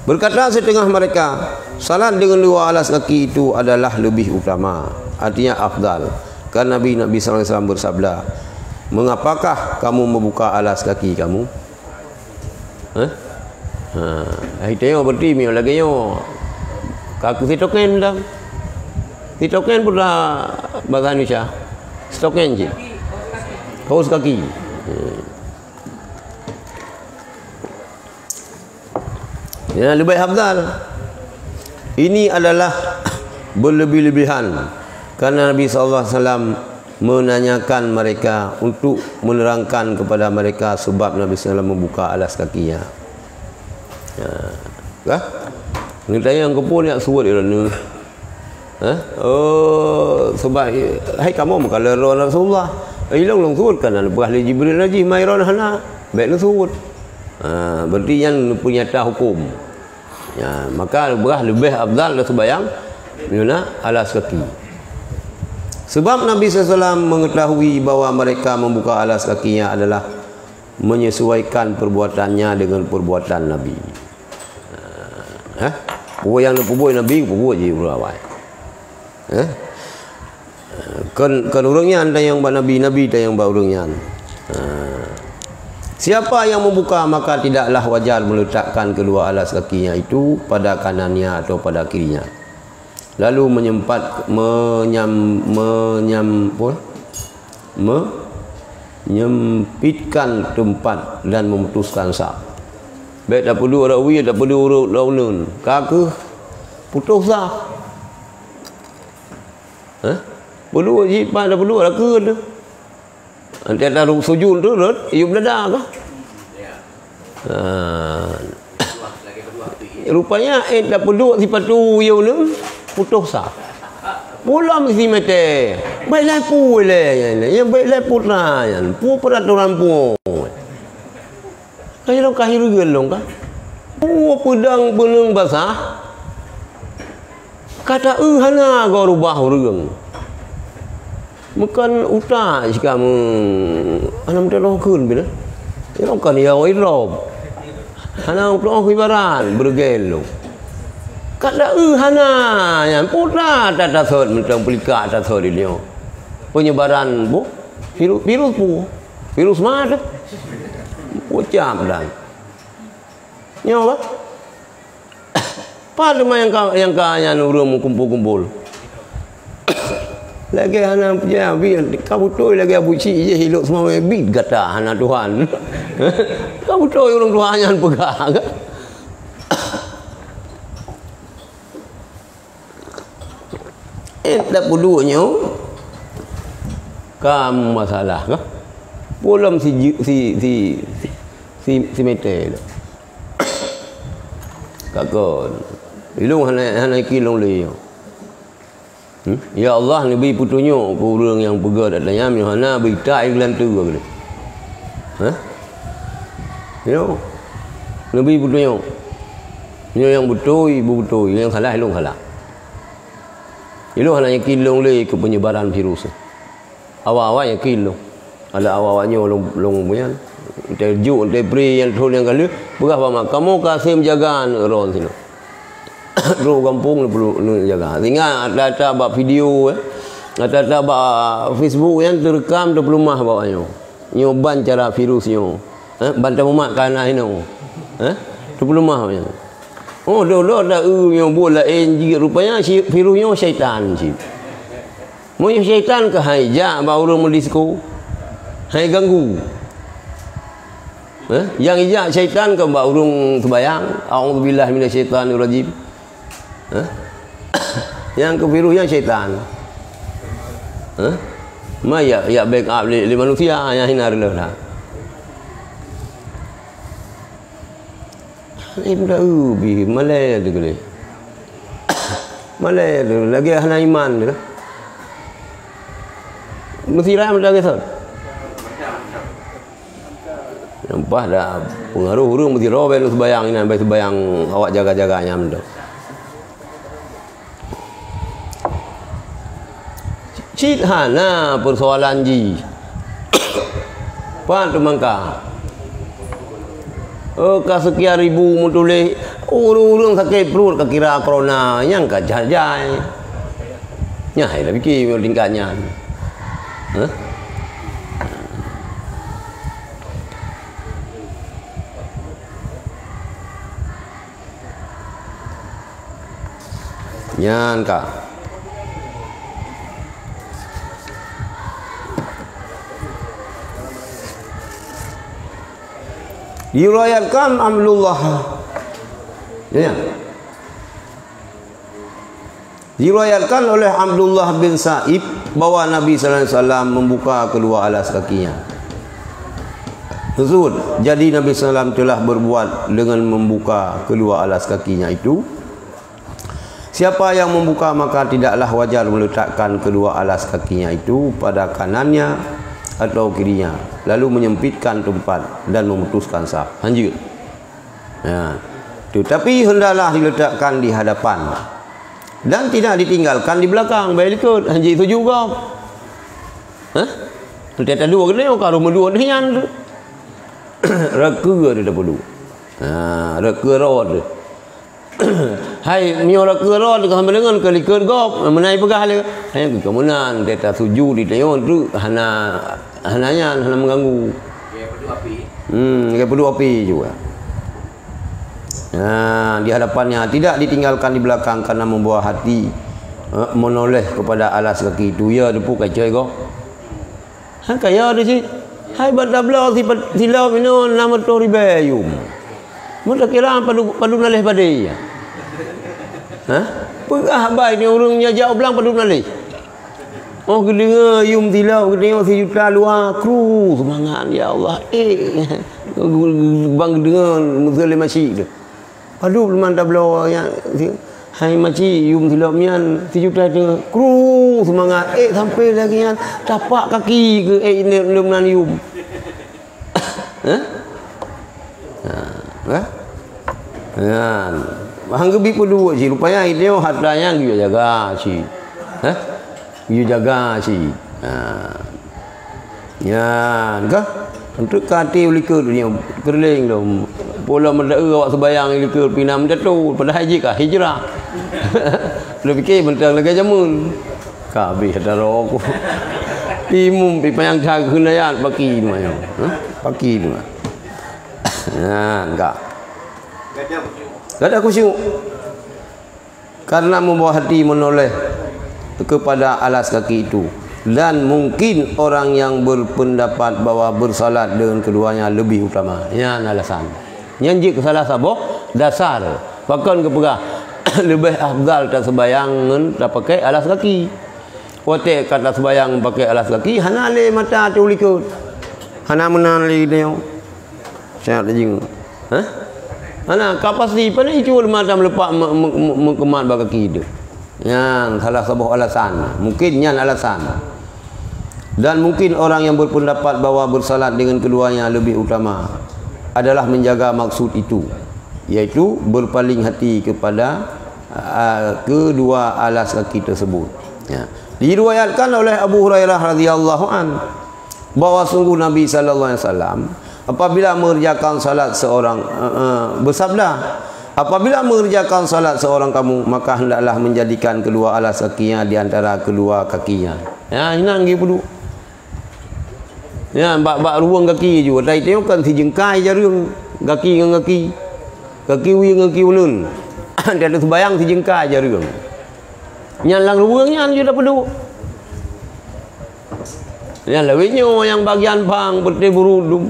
Speaker 1: Berkata setengah mereka, salat dengan dua alas kaki itu adalah lebih utama, artinya afdal. Karena Nabi SAW bersabda, "Mengapakah kamu membuka alas kaki kamu?" Tengok berarti mi lagi yo. Kaku sitoken dah. Sitoken pun dah bahasa Indonesia. Sitoken je. Kaus kaki. Ya, lebih afdal. Ini adalah berlebih-lebihan karena Nabi SAW menanyakan mereka untuk menerangkan kepada mereka sebab Nabi SAW membuka alas kakinya. Ini tanya yang kepun yang suat ni. Sebab hai kamu kalau Rasulullah ilong long suut kan buah li Jibril lagi mairon hana baik long suut. Berarti yang punya hukum. Ya, maka berah lebih afdal sembahyang mana alas kaki. Sebab Nabi SAW mengetahui bahawa mereka membuka alas kakinya adalah menyesuaikan perbuatannya dengan perbuatan Nabi. Yang perbuat Nabi perbuat je berawal. Kan orangnya ada yang buat Nabi ada yang buat orangnya. Siapa yang membuka maka tidaklah wajar meletakkan kedua alas kakinya itu pada kanannya atau pada kirinya. Lalu menyempitkan tempat dan memutuskan saf. Baik tak perlu rawi, tak perlu urut launun. Kaki putus saf. Perlu wajib pada perlu ada ke tu. Nanti ada sujud tu iu beladak ke? Rupanya tak perlu sifat tu iu ni putus saf. Pula mesti mati. Baiklah pula yang baiklah pula yang pu peraturan pu. Kaya long kahir gelong ka. Pu pedang beneng basah. Kata hana go rubah urang. Bukan utak jika anam telong kun bila. Yang kan ya irob. Hana telong ibaran bergelo. Kata hana yang putra tata sod mentang pelika tata sod dia. Penyebaran bu virus mana? Ucap dan. Nyawa. Pada yang kaya urang kumpul-kumpul. Lagi hana punya kamu tu lagi abu cik je hidup semua bid kata hana Tuhan. Kamu tu orang Tuhan yang pegang kan? Tak perlunya kamu masalah ke? Pulam si meter. Kakak. Ilung hana kilong le. Ya Allah Nabi petunjuk ke orang yang pegang tak tanya mana berita iklan tu ke. Yo. Nabi petunjuk. Yang betul ibu betul, yang salah ilung salah. Ilung hanya kilong le ke penyebaran virus. Awal-awal yang kilong. Ada awal-awalnya long punya. Terjuk tepri yang tu yang kali berapa mak kamu kasih menjaga orang sini. Dulu kampung perlu jaga. Tinggal data buat video data buat Facebook yang terekam di rumah bawahnya. Nyoban cara virusnya. Bantai umat kana ino. Di rumah punya. Oh dulu ada yang bola NG rupanya virusnya syaitan sih. Mau syaitan ke hijack baru mendisco. Hai ganggu. Yang hijack syaitan ke baru sembahyang. A'udzubillahi minasyaitanirrajim. Yang ke virusnya syaitan. Maya ya backup li manusia yang hinar lah. Ibda ubi malay tu kali. Malay tu lagi hana iman tu. Mesti ram lagi tu. Nampak dah pengaruh urang mesti robel sembayang ini sampai sembayang awak jaga-jaganya tu. Cik hana persoalan ji. Pan tu mangka. Sekian ribu mutulih urung sakit perut kira corona yang kajai. Nyai lah fikir tingkatnya. Nyan kak. Diriwayatkan Abdullah. Ya. Diriwayatkan oleh Abdullah bin Sa'ib bahwa Nabi sallallahu alaihi wasallam membuka kedua alas kakinya. Tersebut. Jadi Nabi sallallahu alaihi wasallam telah berbuat dengan membuka kedua alas kakinya itu Siapa yang membuka maka tidaklah wajar meletakkan kedua alas kakinya itu pada kanannya atau kirinya, lalu menyempitkan tempat dan memutuskan saf. Lanjut. Ya. Tapi hendaklah diletakkan di hadapan dan tidak ditinggalkan di belakang. Baik ikut. Haji itu juga. Hah? Kita dua kena kalau dua ni yang reka dia dapat dua. Reka rod. Hai mio reka rod ke sampai dengan kelikut gop menai pegah dia. Hai ke kemunan dia suju di tengok tu hananya hana mengganggu.
Speaker 3: Kayak pedu api.
Speaker 1: Kayak pedu api juga. Di hadapannya tidak ditinggalkan di belakang karena membawa hati menoleh kepada alas kaki itu. Ya depu kacai kau. Kaya dia sih. Hai badabla silau minun nama tu ribayum. Mula kira padu nalih badai. Pegah baik ni orangnya jauh belang padu nalih. Oh kedengar yum tilau kedengar sejuta luar kru semangat ya Allah. Bang dengar muslim masih tu. Padu belum tabla yang hai maci yum tilau mian sejuta tu kru semangat sampai lagi yang tapak kaki ke ini belum nan yum. Hang gebi pun si rupanya itu hatanya dia jaga si. Dia jaga si. Ya, kah? Untuk kati ulikut dia kerling tu. Pola mendak awak sebayang ulikut pinam jatuh pada haji kah hijrah. Lu fikir bentang lagi jamun. Kabeh ada rokok. Timum pipayang jaga kenayat pagi tu mayo. Pagi tu. Enggak. Tak ada khusyuk. Karena membawa hati menoleh kepada alas kaki itu. Dan mungkin orang yang berpendapat bahawa bersalat dengan keduanya lebih utama. Yang alasan. Yang salah sabok dasar. Bahkan kepegah lebih afdal tak sembayangan tak pakai alas kaki. Wote kata sembayang pakai alas kaki hana le mata tu likut. Hana menali dia. Saya jing. Hana kapasi pada itu macam lepak mengemat bagi kaki dia. Yang salah sebuah alasan. Mungkin yang alasan. Dan mungkin orang yang berpendapat bahawa bersalat dengan keduanya lebih utama adalah menjaga maksud itu, yaitu berpaling hati kepada kedua alas kaki tersebut. Ya. Diriwayatkan oleh Abu Hurairah radhiyallahu an bahawa sungguh Nabi sallallahu alaihi wasallam apabila mengerjakan salat seorang bersabda, apabila mengerjakan salat seorang kamu maka hendaklah menjadikan kedua alas kakinya di antara kedua kakinya. Ya, inang gi pudu. Ya, bak ruang kaki juga. Dai tengok kan si jengkai jarung kaki dengan kaki. Kaki wi dengan kaki ulun. Dia ada sembayang si jengkai jarung. Nyalang ruangnya juga perlu. Ya lewatnya yang bagian pang putih burudum.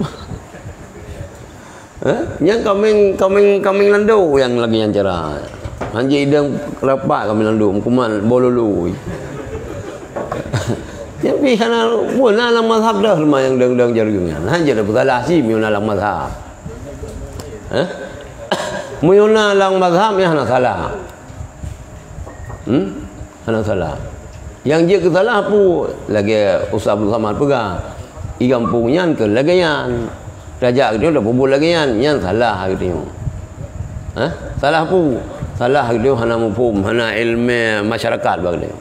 Speaker 1: Yang kambing landau yang lagi yang cara. Hanji idang rapat kambing landau kuman bololu. Tapi kana pun dalam mazhab dah lemah yang dang jarungnya. Hanji dah bersalah sih miuna dalam mazhab. Miuna dalam mazhab yang hana salah. Hana salah. Yang dia kesalah apa? Lagi Ustaz Abdul Samad pegang. I kampungnya ke lagayan. Raja dia dah bubul lagayan. Yang salah gitu. Salah apa? Salah dia hana mufhum, hana ilmu masyarakat bagi dia.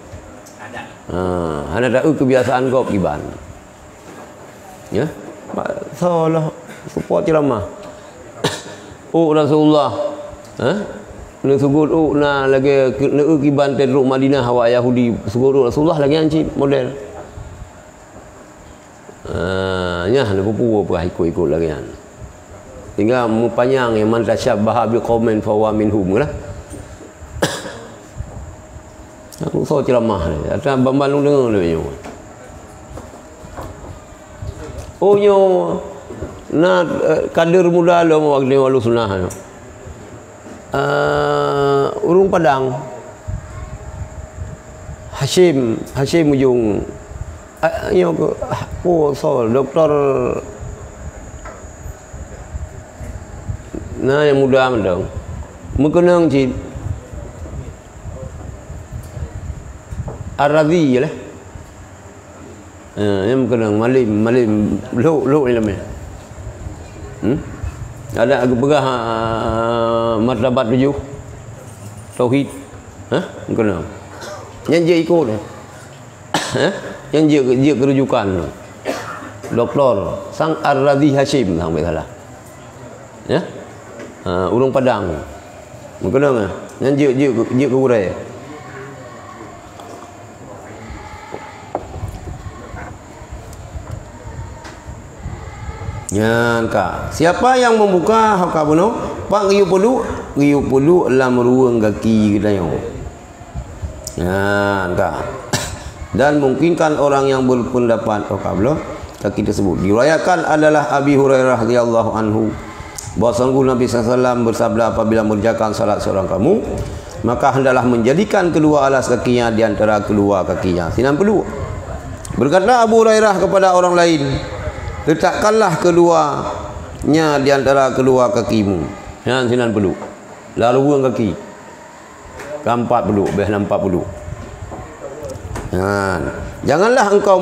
Speaker 1: Hana tahu kebiasaan kau kiban. Ya. Salah support ceramah. Oh Rasulullah. Nak sugud na lagi nak kiban teruk Madinah hawa Yahudi sugud Rasulullah lagi anci model. Nya nak pupu apa ikut lagi kan. Tinggal mupanyang yang man tasyabbaha biqaumin fa huwa minhum lah. Aku so ceramah ni. Ada bambalung dengar dia. Oh nyo na kader muda lo waktu walu sunnah. Urung Padang Hashim ujung doktor nah yang muda mendong mengenang cik Ar-Radhi lah. Yang kena malim lu ilmu. Ada aku pegah martabat 7 tauhid. Kena. Yang dia ikut. Yang dia kerujukan. Doktor Sang Ar-Radhi Hashim sampai salah. Ya. Urang Padang. Kena enggak? Yang dia kurai. Yang ka. Siapa yang membuka hak bunuh? Pak riu pulu lam ruang kaki kita yo. Ya, ka. Dan mungkinkan orang yang berpendapat kablo kaki tersebut. Diriwayatkan adalah Abi Hurairah radhiyallahu anhu bahwa sungguh Nabi SAW bersabda, apabila mengerjakan salat seorang kamu, maka hendaklah menjadikan kedua alas kakinya di antara kedua kakinya. 90. Berkata Abu Hurairah kepada orang lain, letakkanlah keduanya di antara kedua kakimu. Yang 90. Lalu buang kaki. Ke-40, beh 40. Janganlah engkau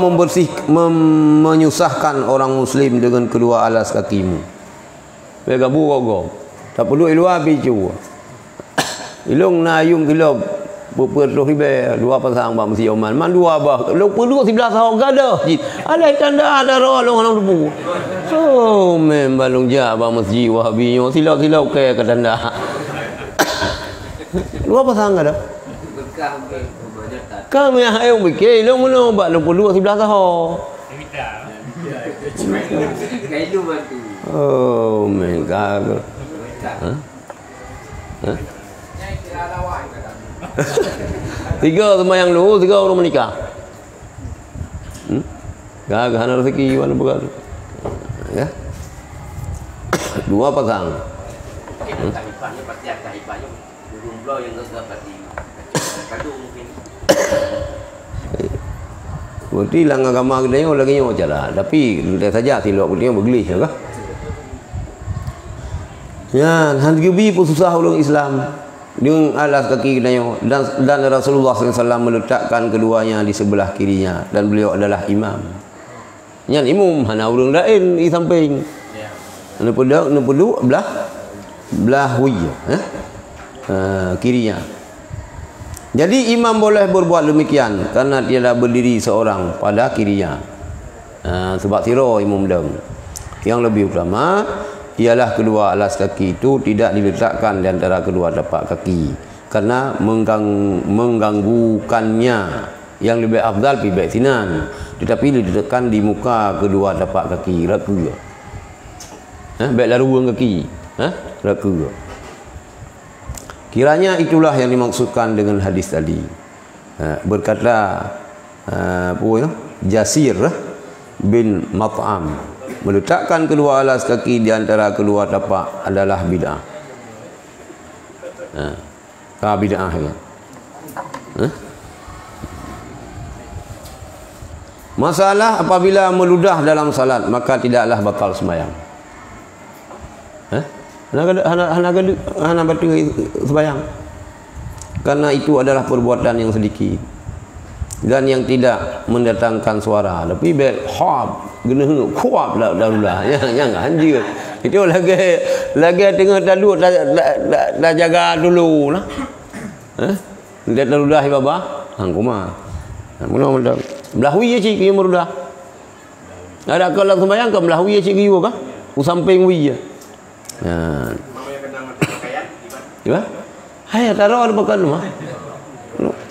Speaker 1: menyusahkan orang muslim dengan kedua alas kakimu. Bega burogo. Tak perlu iluar bicu. Ilung nayung kilo berperluh ribe dua pasang bang mesti oman. Man dua bah. Lu perlu 11 tahun gadah. Alai tanda ada roh long orang debu. So membalung ja bang masjid Wahabinyo silau-silau ke tanda. Dua pasang gadah.
Speaker 4: Berkah mungkin rumahnya tak.
Speaker 1: Kami ayo mikir lu mana bak lu perlu 11 tahun.
Speaker 4: Kayu bantu.
Speaker 1: Oh my god. Tiga sembahyang dulu, 3 orang menikah. Gagah hana rezeki mana begitu. Ya. 2 pasang.
Speaker 3: Kahipahnya pasti ada kahipahnya. Jumlah yang enggak pasti. Kadung mungkin.
Speaker 1: Berarti lang agama kita yang lagi nyawa cara. Tapi entah saja silap dia bergelis ya kah? Ya, hangibi pun susah orang Islam dengan alas kaki kita dan Rasulullah SAW meletakkan keduanya di sebelah kirinya dan beliau adalah imam. Yang imam hana orang lain di samping. Hana perlu belah hui kirinya. Jadi imam boleh berbuat demikian karena tiada berdiri seorang pada kirinya. Sebab siro imam dam. Yang lebih utama ialah kedua alas kaki itu tidak diletakkan di antara kedua tapak kaki karena mengganggukannya. Yang lebih afdal pi baik sinan, tetapi diletakkan di muka kedua tapak kaki raku. Baiklah ruang kaki. Raku. Kiranya itulah yang dimaksudkan dengan hadis tadi. Berkata Jasir bin Mat'am, meletakkan kedua alas kaki di antara kedua tapak adalah bid'ah. Bid'ah ya. Masalah apabila meludah dalam salat maka tidaklah batal sembahyang. Hana batu sembahyang. Karena itu adalah perbuatan yang sedikit dan yang tidak mendatangkan suara. Tapi bel hab gena kuat dah yang anjir. Itu lagi tengah dalu dah jaga dulu lah. Dia dalu dah baba. Hang kuma. Mula belah wi cik ki murudah. Ada kalau sembahyang ke belah wi cik ki ka? Usamping wi ya.
Speaker 3: Mau yang kena mati pakaian
Speaker 1: gimana? Hai taruh ada makan mah.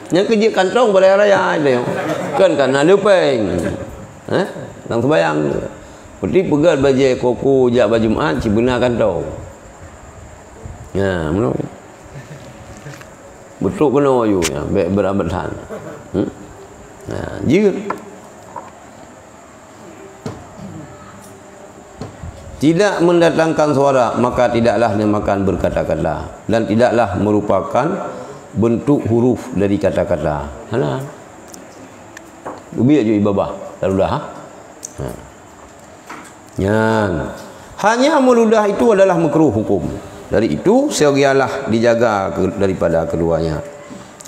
Speaker 1: Yang kerja kantong pada raya dia. Kan ada peng. Nang sembahyang. Berarti pegat baju koko jak baju Jumaat cibena kantong. Mana? Betul kena ayu ya, berabad-abad. Jika tidak mendatangkan suara maka tidaklah dimakan berkata-kata dan tidaklah merupakan bentuk huruf dari kata-kata. Halal. Ubi aja ibabah. Lalu dah. Hanya meludah itu adalah makruh hukum. Dari itu segialah dijaga daripada keduanya.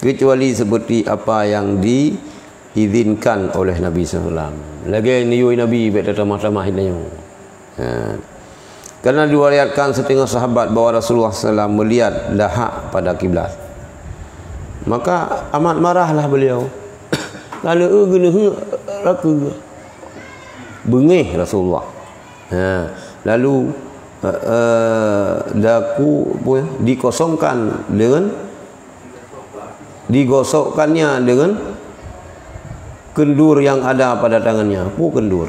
Speaker 1: kecuali seperti apa yang diizinkan oleh Nabi SAW. Lagi niui Nabi baik tamah-tamah ini. Karena diwariatkan setengah sahabat bahawa Rasulullah SAW melihat dahak pada kiblat. Maka amat marahlah beliau. Kalau guna raka bengih Rasulullah. Lalu daku dikosongkan dengan digosokkannya dengan kendur yang ada pada tangannya. Kendur.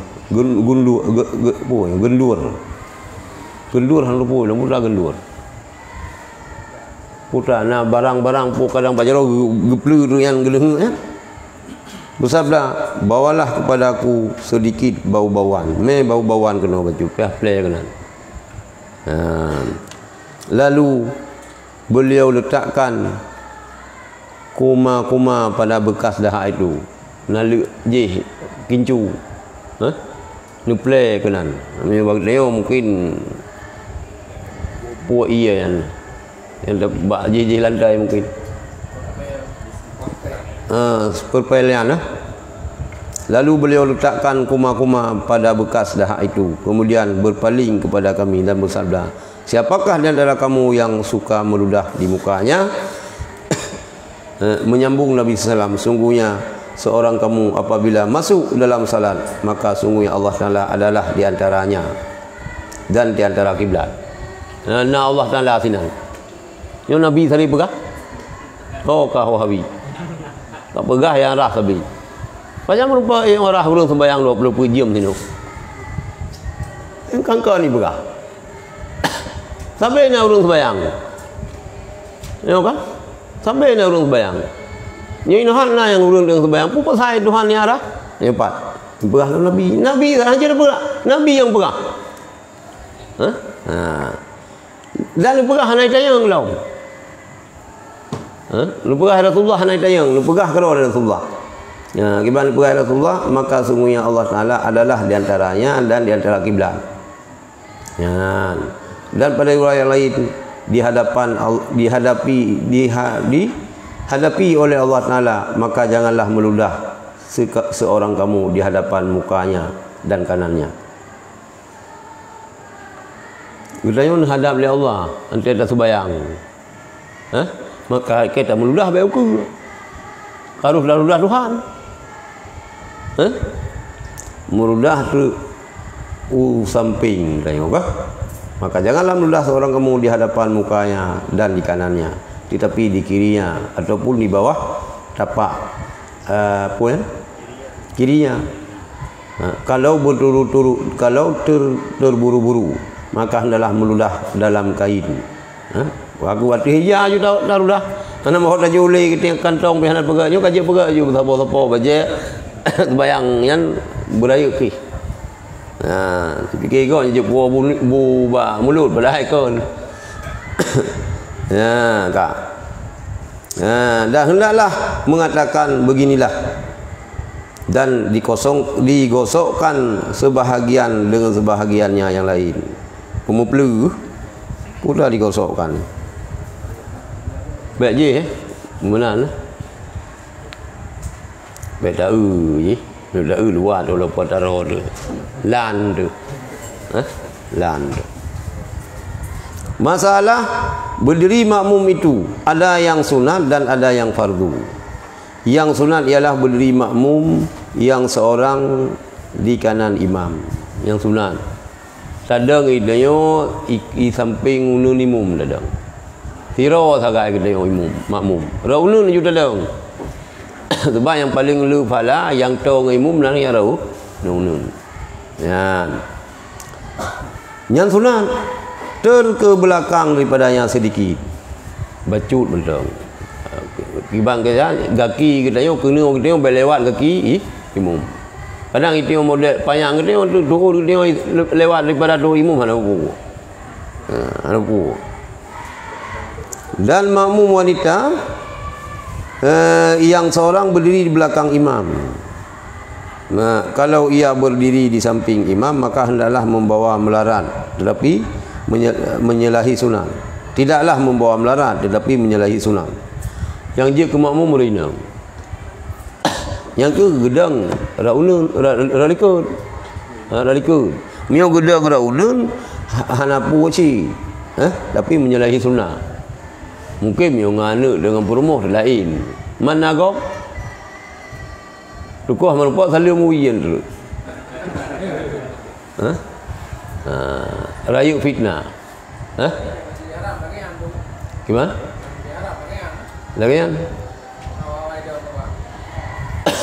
Speaker 1: Gendur hang lupu mudah gendur. Putra na barang-barang kadang pajaro gepleu yang geleng bersabda, bawalah kepadaku sedikit bau-bauan. Bau-bauan kena baju play kena. Lalu beliau letakkan kuma-kuma pada bekas dahak itu. Nalu je kincu. Nu play kena. Dia mungkin puak iya yang dapat je lantai mungkin. Perpelian. Lalu beliau letakkan kuma-kuma pada bekas dahak itu. Kemudian berpaling kepada kami dan bersabda, siapakah di antara kamu yang suka meludah di mukanya? Menyambung Nabi SAW, sungguhnya seorang kamu apabila masuk dalam salat, maka sungguhnya Allah Ta'ala adalah di antaranya dan di antara kiblat. Nah Allah Ta'ala sinan. Yang Nabi tadi pegah? Oh kah Wahabi? Tak pegah yang arah sabi. Macam rupa yang arah urang sembayang 20 jam sini. Yang kangka ni pegah. Sampai nak urang sembayang. Ya kan? Sampai nak urang sembayang. Yang Tuhan lah yang urang dengan sembayang. Pun pasal Tuhan ni arah. Yang empat. Pegah Nabi. Nabi saja dia pegah. Nabi yang pegah. Dan pegah naik tayang lau. Lu pegah Rasulullah naik tayang, lu pegah kalau Rasulullah. Gimana pegah Rasulullah, maka sungguhnya Allah Ta'ala adalah di antaranya dan di antara kiblat. Dan pada riwayat lain dihadapi oleh Allah Ta'ala, maka janganlah meludah seorang kamu di hadapan mukanya dan kanannya. Kita hadap oleh Allah nanti ada sembayang. Maka kita meludah baik ke? Harus ludah Tuhan. Meludah tu samping tengok kah? Maka janganlah meludah seorang kamu di hadapan mukanya dan di kanannya, tetapi di kirinya ataupun di bawah tapak kirinya. Kalau berturut-turut, kalau terburu-buru, maka hendaklah meludah dalam kain. Aku waktu hijau je tak ludah. Karena mahu dah juli kita kantong pihak pegaknya kaji pegak je sapa-sapa baca bayang yang beraya ke. Fikir kau je buah bu mulut belai kon. Kak. Dan hendaklah mengatakan beginilah. Dan digosokkan sebahagian dengan sebahagiannya yang lain. Pemuplu pula digosokkan. Baik je mana nah. Baik tahu je. Tahu luar tu lepas taruh tu. Lan tu. Lan tu. Masalah berdiri makmum itu ada yang sunat dan ada yang fardu. Yang sunat ialah berdiri makmum yang seorang di kanan imam. Yang sunat. Tadang idanya i samping ulun imam tadang. Tiro sagai kita imam makmum. Ra ulun juga tadang. Sebab yang paling lu pala yang tong imam nang ya rau ulun. Ya. Yang sunat ke belakang daripadanya sedikit. Bacut bentang. Kibang kaki kita yo kena kita berlewat kaki imam. Kadang itu model panjang kita tu lewat daripada tu imam ada buku. Ada buku. Dan makmum wanita yang seorang berdiri di belakang imam. Kalau ia berdiri di samping imam maka hendaklah membawa melarat tetapi menyalahi sunat. Tidaklah membawa melarat tetapi menyalahi sunat. Yang je ke makmum merinang. Yang ke gedang raunun ralikut. Ralikut. Mio gedang raunun hanapu ci. Tapi menyalahi sunnah. Mungkin mio ngana dengan perumuh lain. Mana kau? Tukuh merupakan saling muyin tu. Rayu fitnah. Gimana? Lagi yang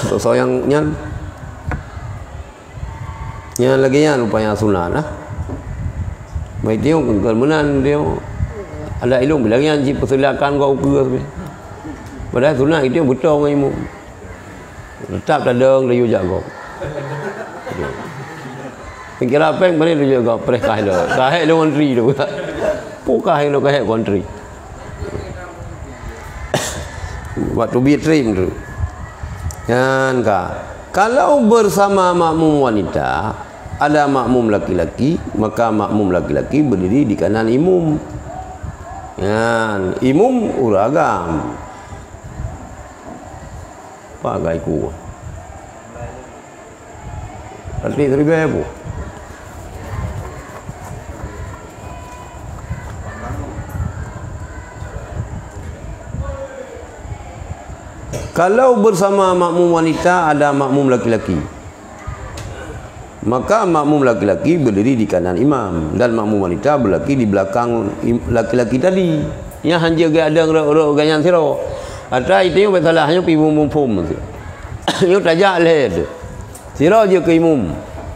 Speaker 1: so yang nyan lagi yang rupanya sunnah lah. Baik dia kemenan dia ada ilmu bilang yang ji persilakan kau ke. Padahal sunnah itu betul dengan ilmu. Tetap tak ada layu jago. Kira apa yang boleh layu jago perkah dah. Kahek lu country tu. Pukah yang lu kahek country. Waktu bitrim tu. Kan kalau bersama makmum wanita ada makmum laki-laki, maka makmum laki-laki berdiri di kanan imum. Kan imum uragam. Pakai ku. Arti seribu. Kalau bersama makmum wanita ada makmum laki-laki, maka makmum laki-laki berdiri di kanan imam dan makmum wanita berdiri di belakang laki-laki tadi. Yang hanya ada orang ganyan siro. Ada itu yang bersalahnya pi mum-mum. Yo tajak leh. Siro je ke imam.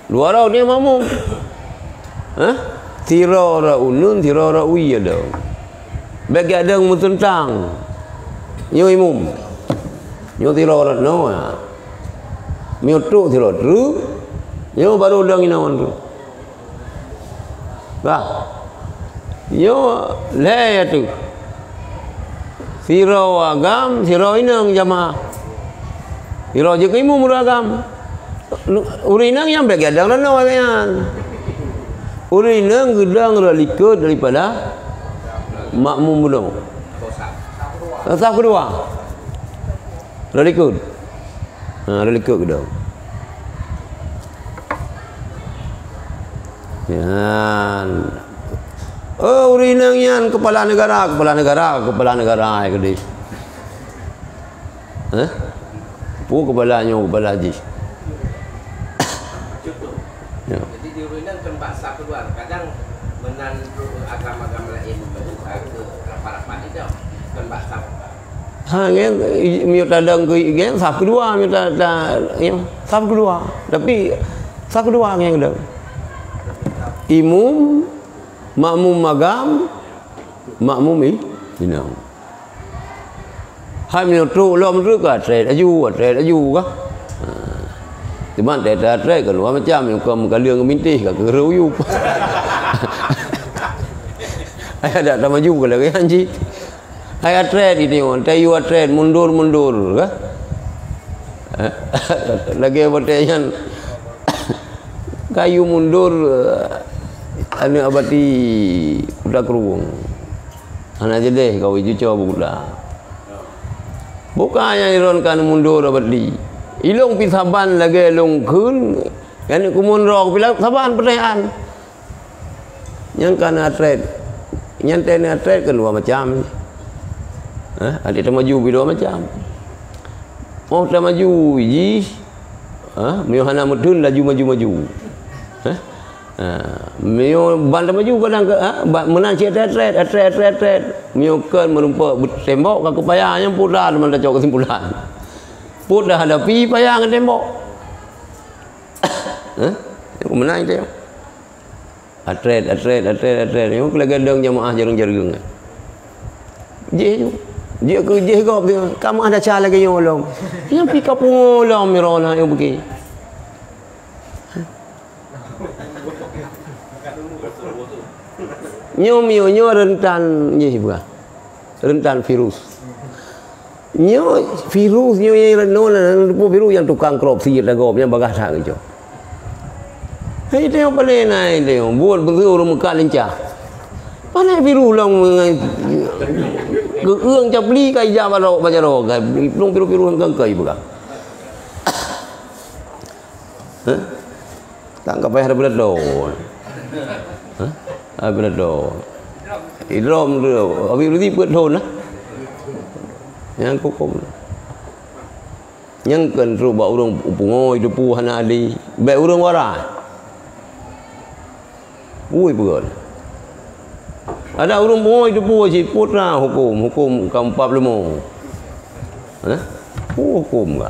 Speaker 1: Dua orang dia makmum. Siro ra unun, siro ra ui ada. Bagi ada mutentang. Yo imam. Nyo tiro rat no ya. Mio tu tiro tru. Nyo baru dang inawan tu. Bah. Nyo le ya tu. Siro agam, siro inang jamaah. Siro je kimu muragam. Urinang yang bagi adang no yan. Urinang gedang ralikut daripada makmum belum. Saf kedua. Ralikut. Ralikut ke dong. Yan. Urinang yan kepala negara ke dia. Pu kepalanya kepala haji.
Speaker 3: Ya. Jadi di urinang kan baksa keluar. Kadang menan agama-agama lain ke rapat-rapat itu kan baksa.
Speaker 1: Kan miut tadang ke gen saf kedua miut saf kedua tapi saf kedua yang ada imum makmum magam makmum inang hai miut tu lom tu ka tre aju ka cuma tre keluar macam yang ke liang mintih ka ke ruyu ada tak maju ke lagi anji. Hai atret ini on, tayu atret mundur ke? Lagi bertanya kayu mundur anu abadi kuda keruung. Ana je deh kau iju coba kuda. Bukannya ironkan mundur abadi. Ilung pisaban lagi ilung kun. Kan kumun rok bila saban pertanyaan. Yang kan atret. Nyantai atret kan dua macam. Ada tak maju bila macam. Oh tak maju ji. Mio hana mudun laju maju. Mio ban tak maju kadang menang cik atret. Mio kan merumpak tembok ke payahnya pula teman dah cakap kesimpulan. Put dah hadapi payah dengan tembok. Menang itu. Atret. Yo keladang jamaah jarang-jarang. Je dia ke je gop dia kamu ada cara lagi yang ulung yang pi kapung ulung mirona yang pergi nyo rentan je bukan rentan virus nyo yang virus yang tukang korupsi dah gop yang bagah tak gitu hai dia boleh naik dia buat betul orang Mekah lincah mana virus long ke ương cho beli kai ja baro bajaro kai long piru-piru hang kai buka. Tak ka payah berat do. Berat do. Idrom tu, abi rudi buat thon lah. Yang kukum. Yang kan ru ba urang pungoi tu pu hana ali, ba urang wara. Ui bukan. Ada urang pungoi tu pu si putra hukum kaum 45. Hukum ka.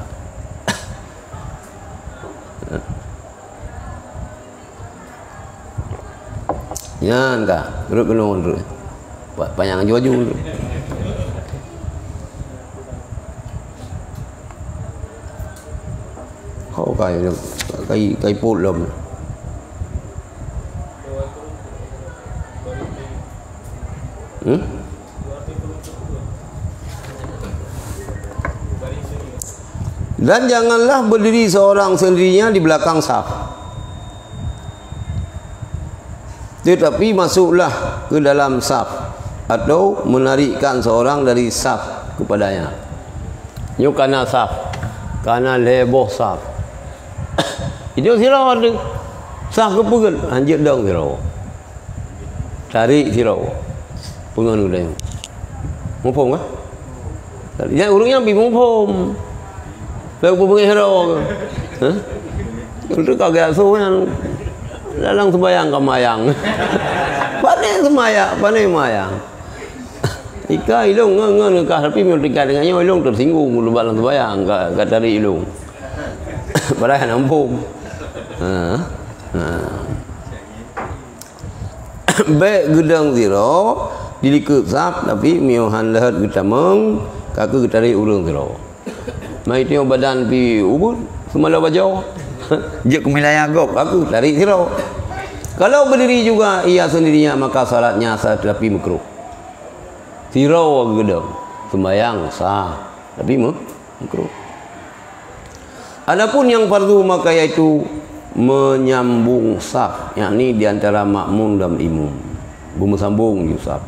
Speaker 1: Yan ka, duduk penuh tu. Panjang jual-jual. Kau kai put lom. Dan janganlah berdiri seorang sendirinya di belakang saf. Tetapi masuklah ke dalam saf atau menarikkan seorang dari saf kepadanya. Nyo kana saf, kana leboh saf. Itu sirau ada saf ke pegal, anjir dong sirau. Tarik sirau. Pengen udah. Mumpung kah? Jangan urungnya bi mumpung. Lalu pengen sirau. Itu kagak suan. Dalam sembayang kamayang. Pandai mayang. Ika ilung ngan tapi mau tinggal dengannya ilung tersinggung lu dalam sembayang enggak dari ilung. Padahal nampung. Baik gedang zero dilikut sap tapi miohan lehat getameng kaku getari urung zero. Mai tio badan pi ubud semala bajau. Je ke wilayah gop aku tarik zero. Kalau berdiri juga ia sendirinya maka salatnya sah tapi makruh. Zero gedang sembayang sah tapi makruh. Adapun yang fardu maka yaitu menyambung saf, yakni di antara makmum dan imam. Bersambung yusaf.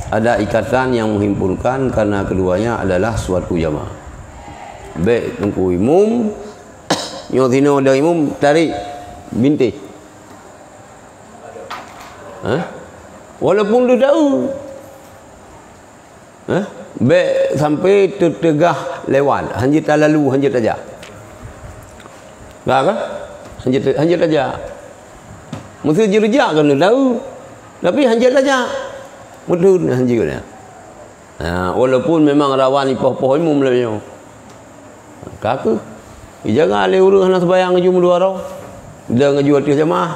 Speaker 1: Ada ikatan yang menghimpunkan karena keduanya adalah suatu jamaah. Baik tunggu imam, nyotino ada imam tarik binti. Walaupun dia tahu. Baik sampai tertegah lewat, hanya tak lalu, hanya saja. Kan? Hanya saja. Mesti jerjak kan dia tahu. Tapi hanya saja. Betul hanya. Walaupun memang rawan ipoh-poh imam lebih. Kaku. Jangan ale urang hana sembayang jum dua roh. Dia ngajual tiap jamaah.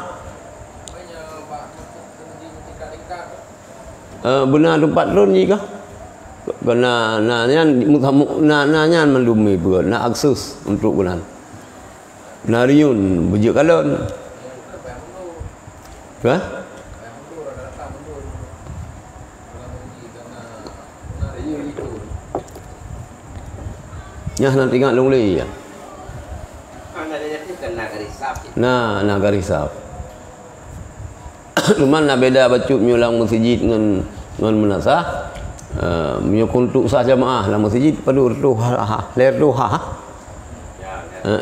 Speaker 1: Benar tempat ron ni kah? Kena nanya mendumi buat nak akses untuk bulan. Nariun bujuk kalon. Hah? Nyah nak tinggal lungli ya. Nah, garisap. Cuman nak beda bacut nyulang masjid dengan menasah. Menyokong untuk sah jamaah dalam masjid padu duha, ler duha.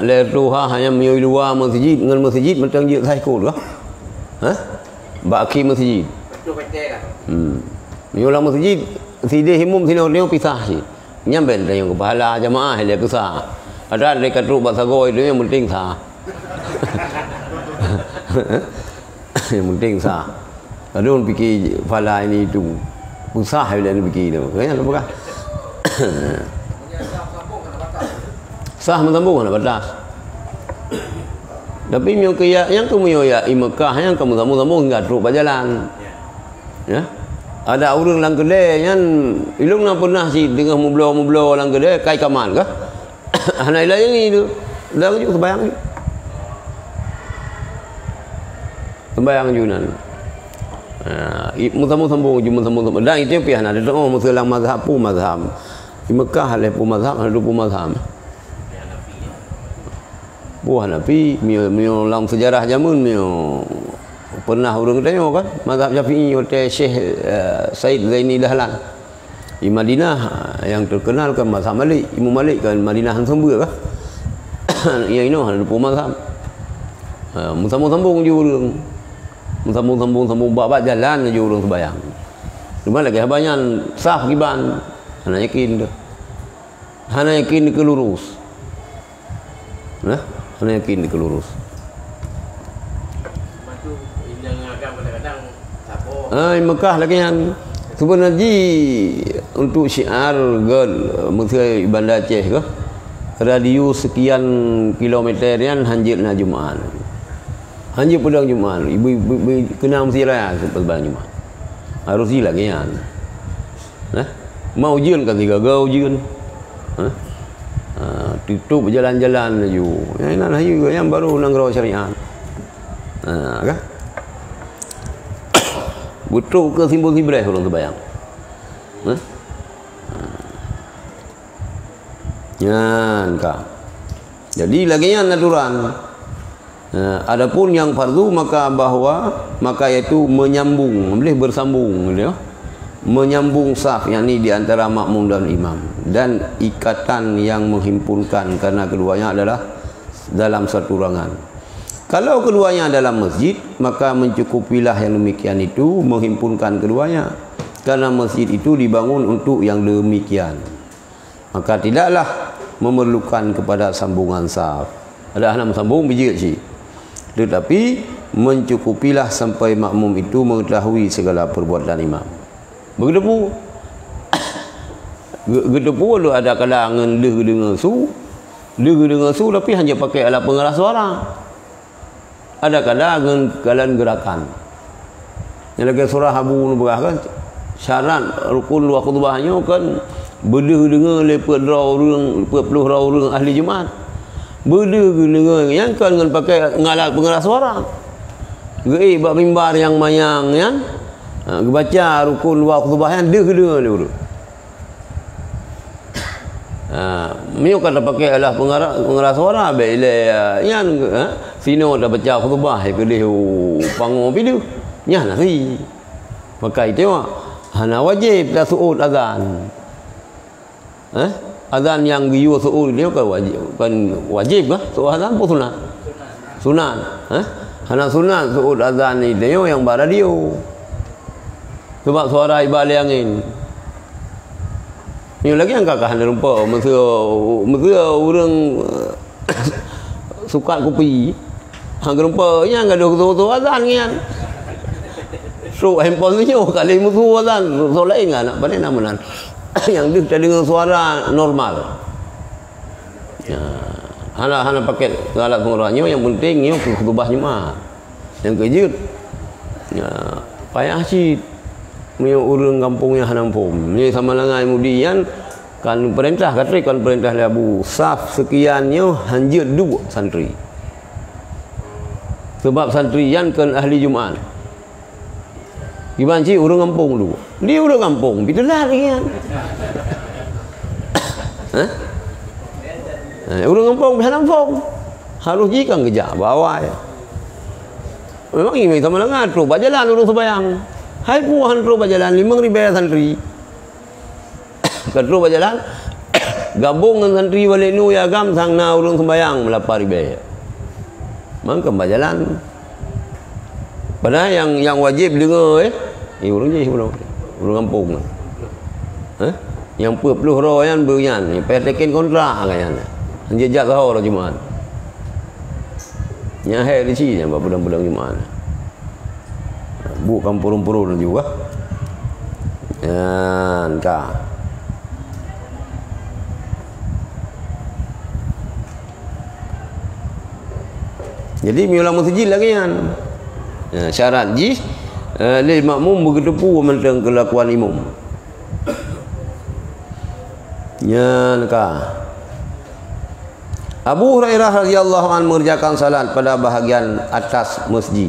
Speaker 1: Ler duha hanya menyoi luar masjid dengan masjid macam je saya ikut kah? Baki masjid. Menyulang masjid sidih himum sini pisah sih. Nyamben yang kepala jamaah dia kesah. Ada dekat ruk basagoi itu yang penting sah. Yang penting sah. Adun fikir kepala ini itu usah bila dia fikir tu. Kayaknya apa kah? Sah mensambung nak batas. Tapi yang kamu ya Mekah yang kamu sambung hingga ruk berjalan. Ya. Ada orang lang kedai kan ilung nak pernah si dengan mublo lang kedai kai kaman kah? Anak ilayan ni tu. Dah juga sembayang. Sembayang junan. Sambung. Dan itu pihak ada doa musulang mazhab pu mazhab. Di Mekah ada pu mazhab, ada pu mazhab. Bu Hanafi, mio lang sejarah zaman mio pernah orang tanya kan mazhab Syafi'i oleh Syekh Said Zaini Dahlan. Di Madinah yang terkenal kan mazhab Malik, Imam Malik kan Madinah sembur kah? Ya ini ada pun mazhab. Sambung-sambung je urang. Sambung babat jalan je urang sembayang. Cuma lagi banyak sah kiban. Hana yakin dah. Hana yakin ke lurus. Nah, hana yakin ke lurus.
Speaker 3: Matu yang agak kadang-kadang sapo.
Speaker 1: Mekah lagi yang sebenarnya untuk syiar gol Mesir Bandar Aceh ke radius sekian kilometer yang hanjir na Jumaat. Hanjir pedang Jumaat. Ibu kena mesti raya sebab Jumaat. Harus lagi yang. Nah, mau ujian kan tiga gau ujian. Tutup jalan-jalan laju. Yang nak juga yang baru nangrau syariat. Kan? Betul ke simbol Ibrahim orang terbayang. Yan kah. Jadi lagi yang aturan. Adapun yang fardu maka iaitu menyambung, boleh bersambung ya. Menyambung saf yakni di antara makmum dan imam dan ikatan yang menghimpunkan karena keduanya adalah dalam satu ruangan. Kalau keduanya dalam masjid, maka mencukupilah yang demikian itu menghimpunkan keduanya. Karena masjid itu dibangun untuk yang demikian. Maka tidaklah memerlukan kepada sambungan saf. Ada anak sambung biji kecil. Tetapi mencukupilah sampai makmum itu mengetahui segala perbuatan imam. Begitu pun. Begitu pun ada kalangan dengar su. Dengar su tapi hanya pakai alat pengeras suara. Ada kalian gerakan. Yang lagi surah Abu Nubrah kan syarat rukun dua khutbahnya kan dengar lepas orang 40 orang ahli Jumaat. Dengar yang kan dengan pakai alat pengeras suara. Bab mimbar yang mayang yang baca rukun dua khutbah yang dengar dulu. Mio kata pakai alat pengeras suara bila yang sino dah baca khutbah ke dia pangu video nya nasi pakai tengok hana wajib dah suud azan azan yang giu suud dia kan wajib kah suud azan pun sunat hana sunat suud azan ni dia yang baradio sebab suara ibal angin ni lagi yang kakak hana rupa mesti orang suka kopi hang rumpanya enggak ada tu azan kan. So handphone ni kali musuh azan, so lain kan nak pandai namanan. Yang dia dengar suara normal. Ya, hana pakai alat pengeras yang penting ni khutbah Jumaat. Yang kejut. Ya, payah sih. Ni orang kampung yang hanampum. Ni sama langai kemudian kan perintah Abu saf sekiannya hanjir dua santri. Sebab santrian kan ahli Jumaat. Gimana sih orang kampung dulu? Dia orang kampung, bitulah lagi kan. Orang kampung kampung harus jikang kerja bawah. Memang ini sama dengan terus berjalan orang sembahyang. Hai puan terus berjalan 5,000 santri. Terus berjalan gabung dengan santri balik nu ya gam sang na orang sembahyang 8,000. Maka berjalan. Padahal yang wajib dengar orang je orang kampung. Yang 40 orang yang berian, petekin kontrak kan. Jejak tahu orang Jumaat. Yang hai di sini yang pedang-pedang Jumaat. Bu kampung-kampung juga. Dan kah. Jadi miulah masjid lagi kan. Syarat ji lil makmum bergedepu tentang kelakuan imam. Ya nakah. Abu Hurairah radhiyallahu anhu mengerjakan salat pada bahagian atas masjid.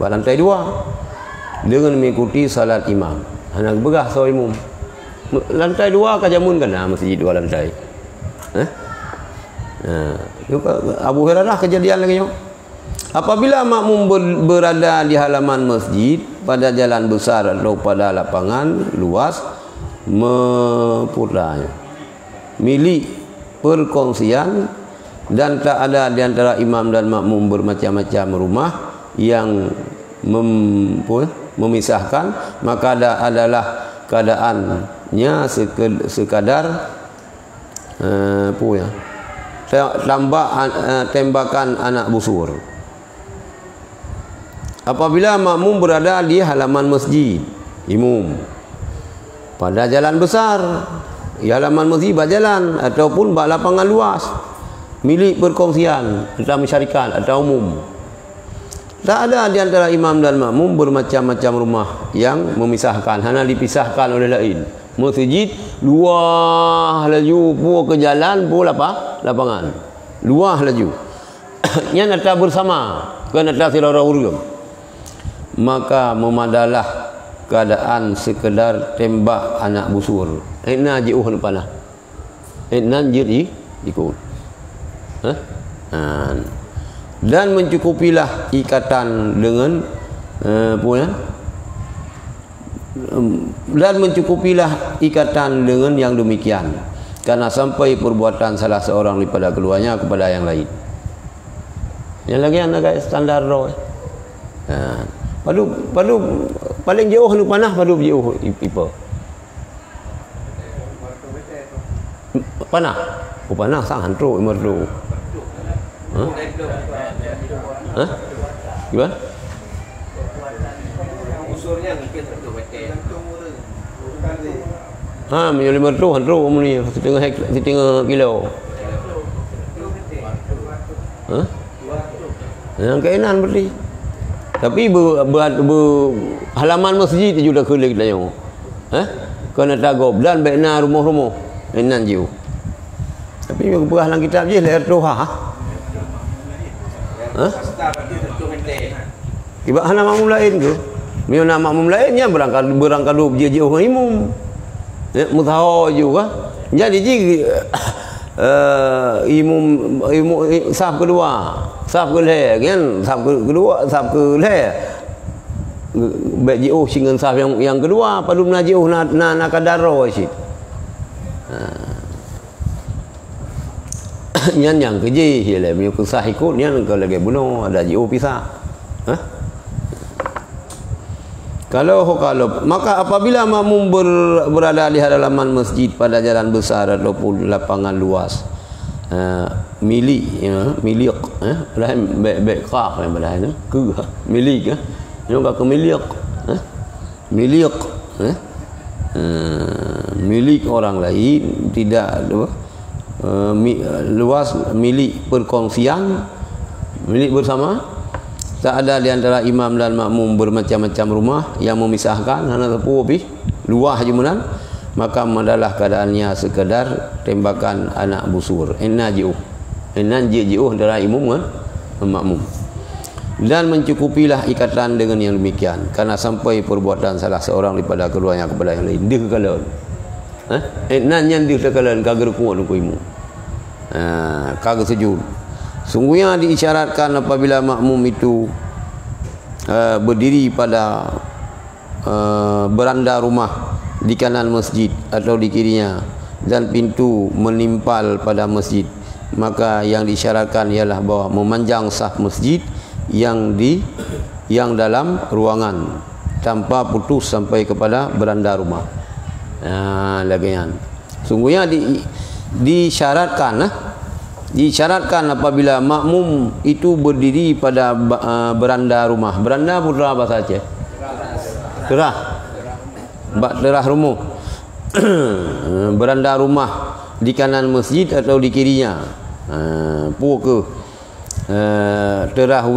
Speaker 1: Pada lantai 2 dengan mengikuti salat imam. Anak begah so imam. Lantai 2 kajamun kan masjid 2 lantai. Abu Hurairah kejadian lagi. Apabila makmum berada di halaman masjid pada jalan besar atau pada lapangan luas, milik perkongsian, dan tak ada di antara imam dan makmum bermacam-macam rumah yang memisahkan, maka adalah keadaannya sekadar tembakan anak busur. Apabila makmum berada di halaman masjid, imam pada jalan besar, di halaman masjid berjalan ataupun lapangan luas milik perkongsian atau masyarakat atau umum, tak ada di antara imam dan makmum bermacam-macam rumah yang memisahkan, hanya dipisahkan oleh lain. Masjid luah laju pu ke jalan pu lapangan luah laju nya nata bersama kan nata sirara urgam, maka memadalah keadaan sekedar tembak anak busur. Ina jiuh panah. Ina jiri ikut. Dan mencukupilah ikatan dengan dan mencukupilah ikatan dengan yang demikian, karena sampai perbuatan salah seorang daripada keduanya kepada yang lain. Yang lagi anak standar roh. Padu paling jauh nu panah padu jauh ipa. Panah. Oh panah sang hantro imerdo. Hah? Gimana?
Speaker 3: Usurnya mungkin tentu betul.
Speaker 1: Menjadi mertu hantro ni setengah kilo. Yang kainan berarti. Tapi halaman masjid itu sudah kelik dah yang. Kena tagob dan bekna rumah-rumah enan jiu. Tapi berah dalam kitab je leher doha. Iba hana makmum lain ke? Mio nama makmum lainnya berangkat dua je orang imam. Mutaho juga. Jadi imam saf kedua, saf keleh kan, saf kedua, saf keleh. Baik jiuh singan saf yang kedua, padu najiuh na kadaro sih. Yang keji hilah mio kesah ikut nyan kalau lagi bunuh ada jiuh pisah. Kalau maka apabila makmum berada di halaman masjid pada jalan besar ataupun lapangan luas, milik baik qaf yang belahan ke milik juga ke milik orang lain, tidak luas milik perkongsian, milik bersama. Tak ada di antara imam dan makmum bermacam-macam rumah yang memisahkan, hanya tepu lebih luah jumunan, maka adalah keadaannya sekadar tembakan anak busur. Inna ji'uh adalah imam kan makmum. Dan mencukupilah ikatan dengan yang demikian, karena sampai perbuatan salah seorang daripada keduanya kepada yang lain. Dia kekalan. Inna yang dia kekalan kagar kuat ku imu. Kagar sujud. Sungguhnya diisyaratkan apabila makmum itu berdiri pada beranda rumah di kanan masjid atau di kirinya dan pintu menimpal pada masjid, maka yang disyaratkan ialah bahwa memanjang saf masjid yang dalam ruangan tanpa putus sampai kepada beranda rumah. Lagian sungguhnya disyaratkan apabila makmum itu berdiri pada beranda rumah. Beranda putra bahasa Aceh. Terah rumah. Beranda rumah di kanan masjid atau di kirinya. Pukul terah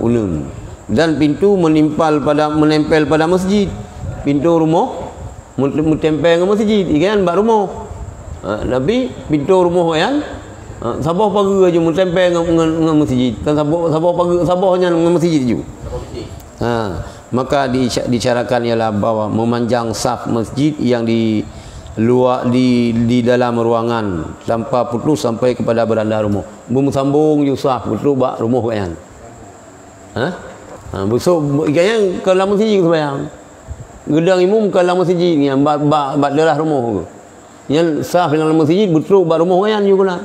Speaker 1: ulun. Dan pintu menempel pada masjid. Pintu rumah menempel ke masjid, kan bak rumah. Tapi pintu rumah kan sabah pagi aja mentempel dengan masjid. Kan sabah pagi sabahnya dengan masjid je. Maka disyaratkan ialah bahwa memanjang saf masjid yang di dalam ruangan tanpa putus sampai kepada beranda rumah. Sambung je saf betul bak rumah kan. Besok gaya ke dalam masjid sembahyang. gedang imum ke dalam masjid ni bat darah rumah ke. Yang sah dalam masjid betul bat rumah kan juga.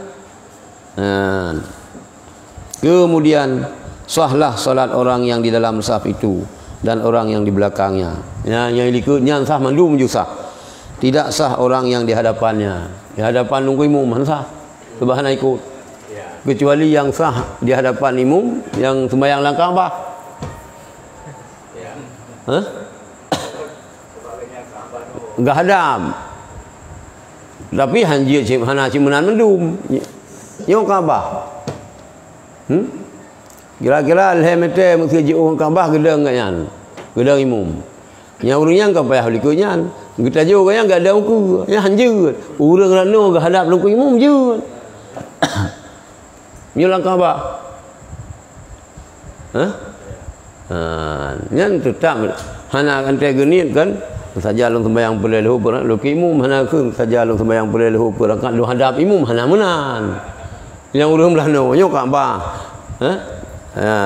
Speaker 1: Kemudian sahlah salat orang yang di dalam saf itu dan orang yang di belakangnya. Yang ikutnya sah mandum juga sah. Tidak sah orang yang di hadapannya. Di hadapan nunggu imum mana sah. Sebab ikut. Kecuali yang sah di hadapan imum yang sembahyang dalam Kaabah. Enggak hadap. Tapi hanjir hana cimenan mendum. Yo Kaabah. Kira-kira alhamete mesti orang Kaabah gedang kan. Gedang imum. Yang urangnya kan payah likutnya. Kita juga yang enggak ada uku. Ya hanjir. Urang rano ke hadap luku imum je. Nyolang Kaabah. Yang tetap hana kan tegenit kan saja long sembahyang perlu luki imum hana ke saja long sembahyang perlu perangkat lu hadap imum hana menan. Yang urang belano nyo Kaabah.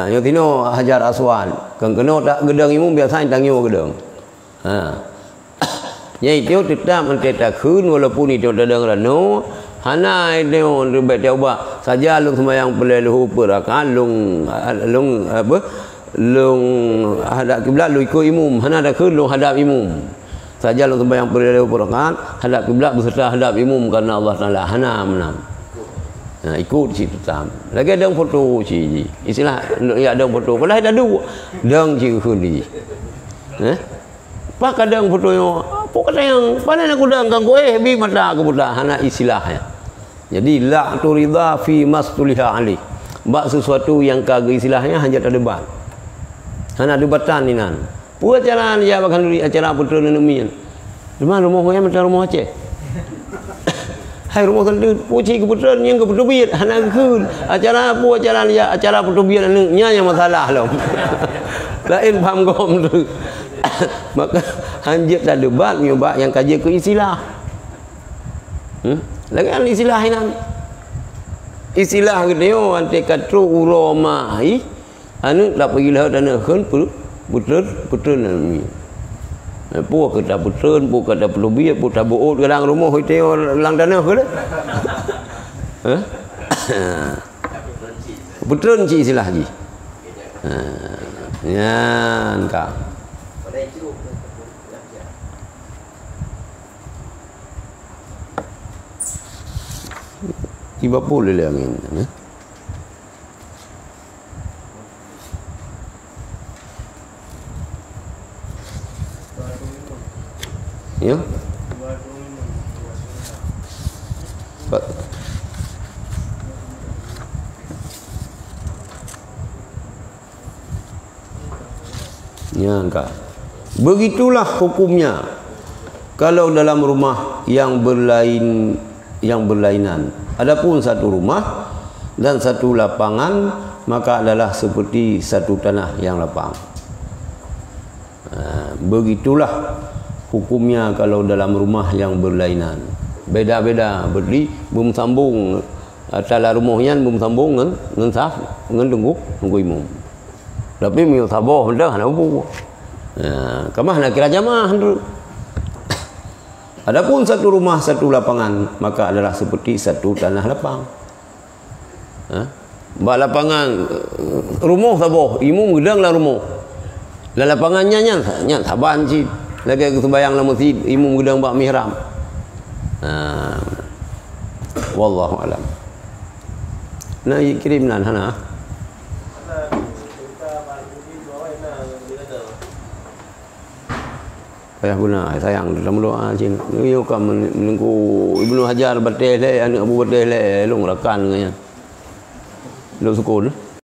Speaker 1: Yang tino Hajar Aswad. Kan kena tak gedang imum biasa tangyo gedang. Yang itu tetap mentetakun walaupun itu dadang rano hana itu lebih coba saja lung sembahyang perlu perangkat lung apa lung hadap kiblat lu ikut imum hana dak lung hadap imum saja lung sembahyang perlu perangkat hadap kiblat beserta hadap imum karena Allah Taala hana menang. Ikut situ tam. Lagi ada foto ci. Istilah ya ada foto. Kalau ada dua dang ci kundi. Pak kadang foto yo. Apa kata yang panen aku dang kang kowe bi mata aku budak hana istilahnya. Jadi la turida fi mastuliha ali. Bak sesuatu yang kagak istilahnya hanya ada debat. Hana debatan ni nan. Pu acara ya bahkan acara putra nenek. Di mana rumah kowe macam rumah Aceh. Hai rumah tentu puji keputusan yang keputusan hana keun acara apa acara dia acara keputusan nya yang masalah lah. Lain paham gom tu. Maka hanjir dah debat nyoba yang kaji ke istilah. Lagi an istilah hinan. Istilah gedeo ante katru uromai anu dak pergi lah dana keun putrun ni. Pu kata putun, pu kata pelubia, pu tabuut kadang rumah hotel lang tanah ke dah. Putun ci istilah ji. Yan ka. Tiba pula le angin. Ya. Ya enggak. Begitulah hukumnya. Kalau dalam rumah yang berlainan. Adapun satu rumah dan satu lapangan maka adalah seperti satu tanah yang lapang. Begitulah hukumnya kalau dalam rumah yang berlainan. Beda-beda berdi belum sambung tala rumahnya belum sambung ngan saf ngan tunggu imum. Tapi mi saboh dah ana ubu. Kamah nak kira jamaah dulu. Adapun satu rumah satu lapangan maka adalah seperti satu tanah lapang. Ba lapangan rumah saboh imum gedang lah rumah. Lah lapangannya nya saban ci lagi aku sembahyang dalam masjid imum gedang bak mihrab. Wallahu alam. Nak kirim nan hana. Payah guna sayang dalam doa cin. Yo kam menunggu Ibnu Hajar batal le anak Abu batal le long rakan dengan. Lo sukun.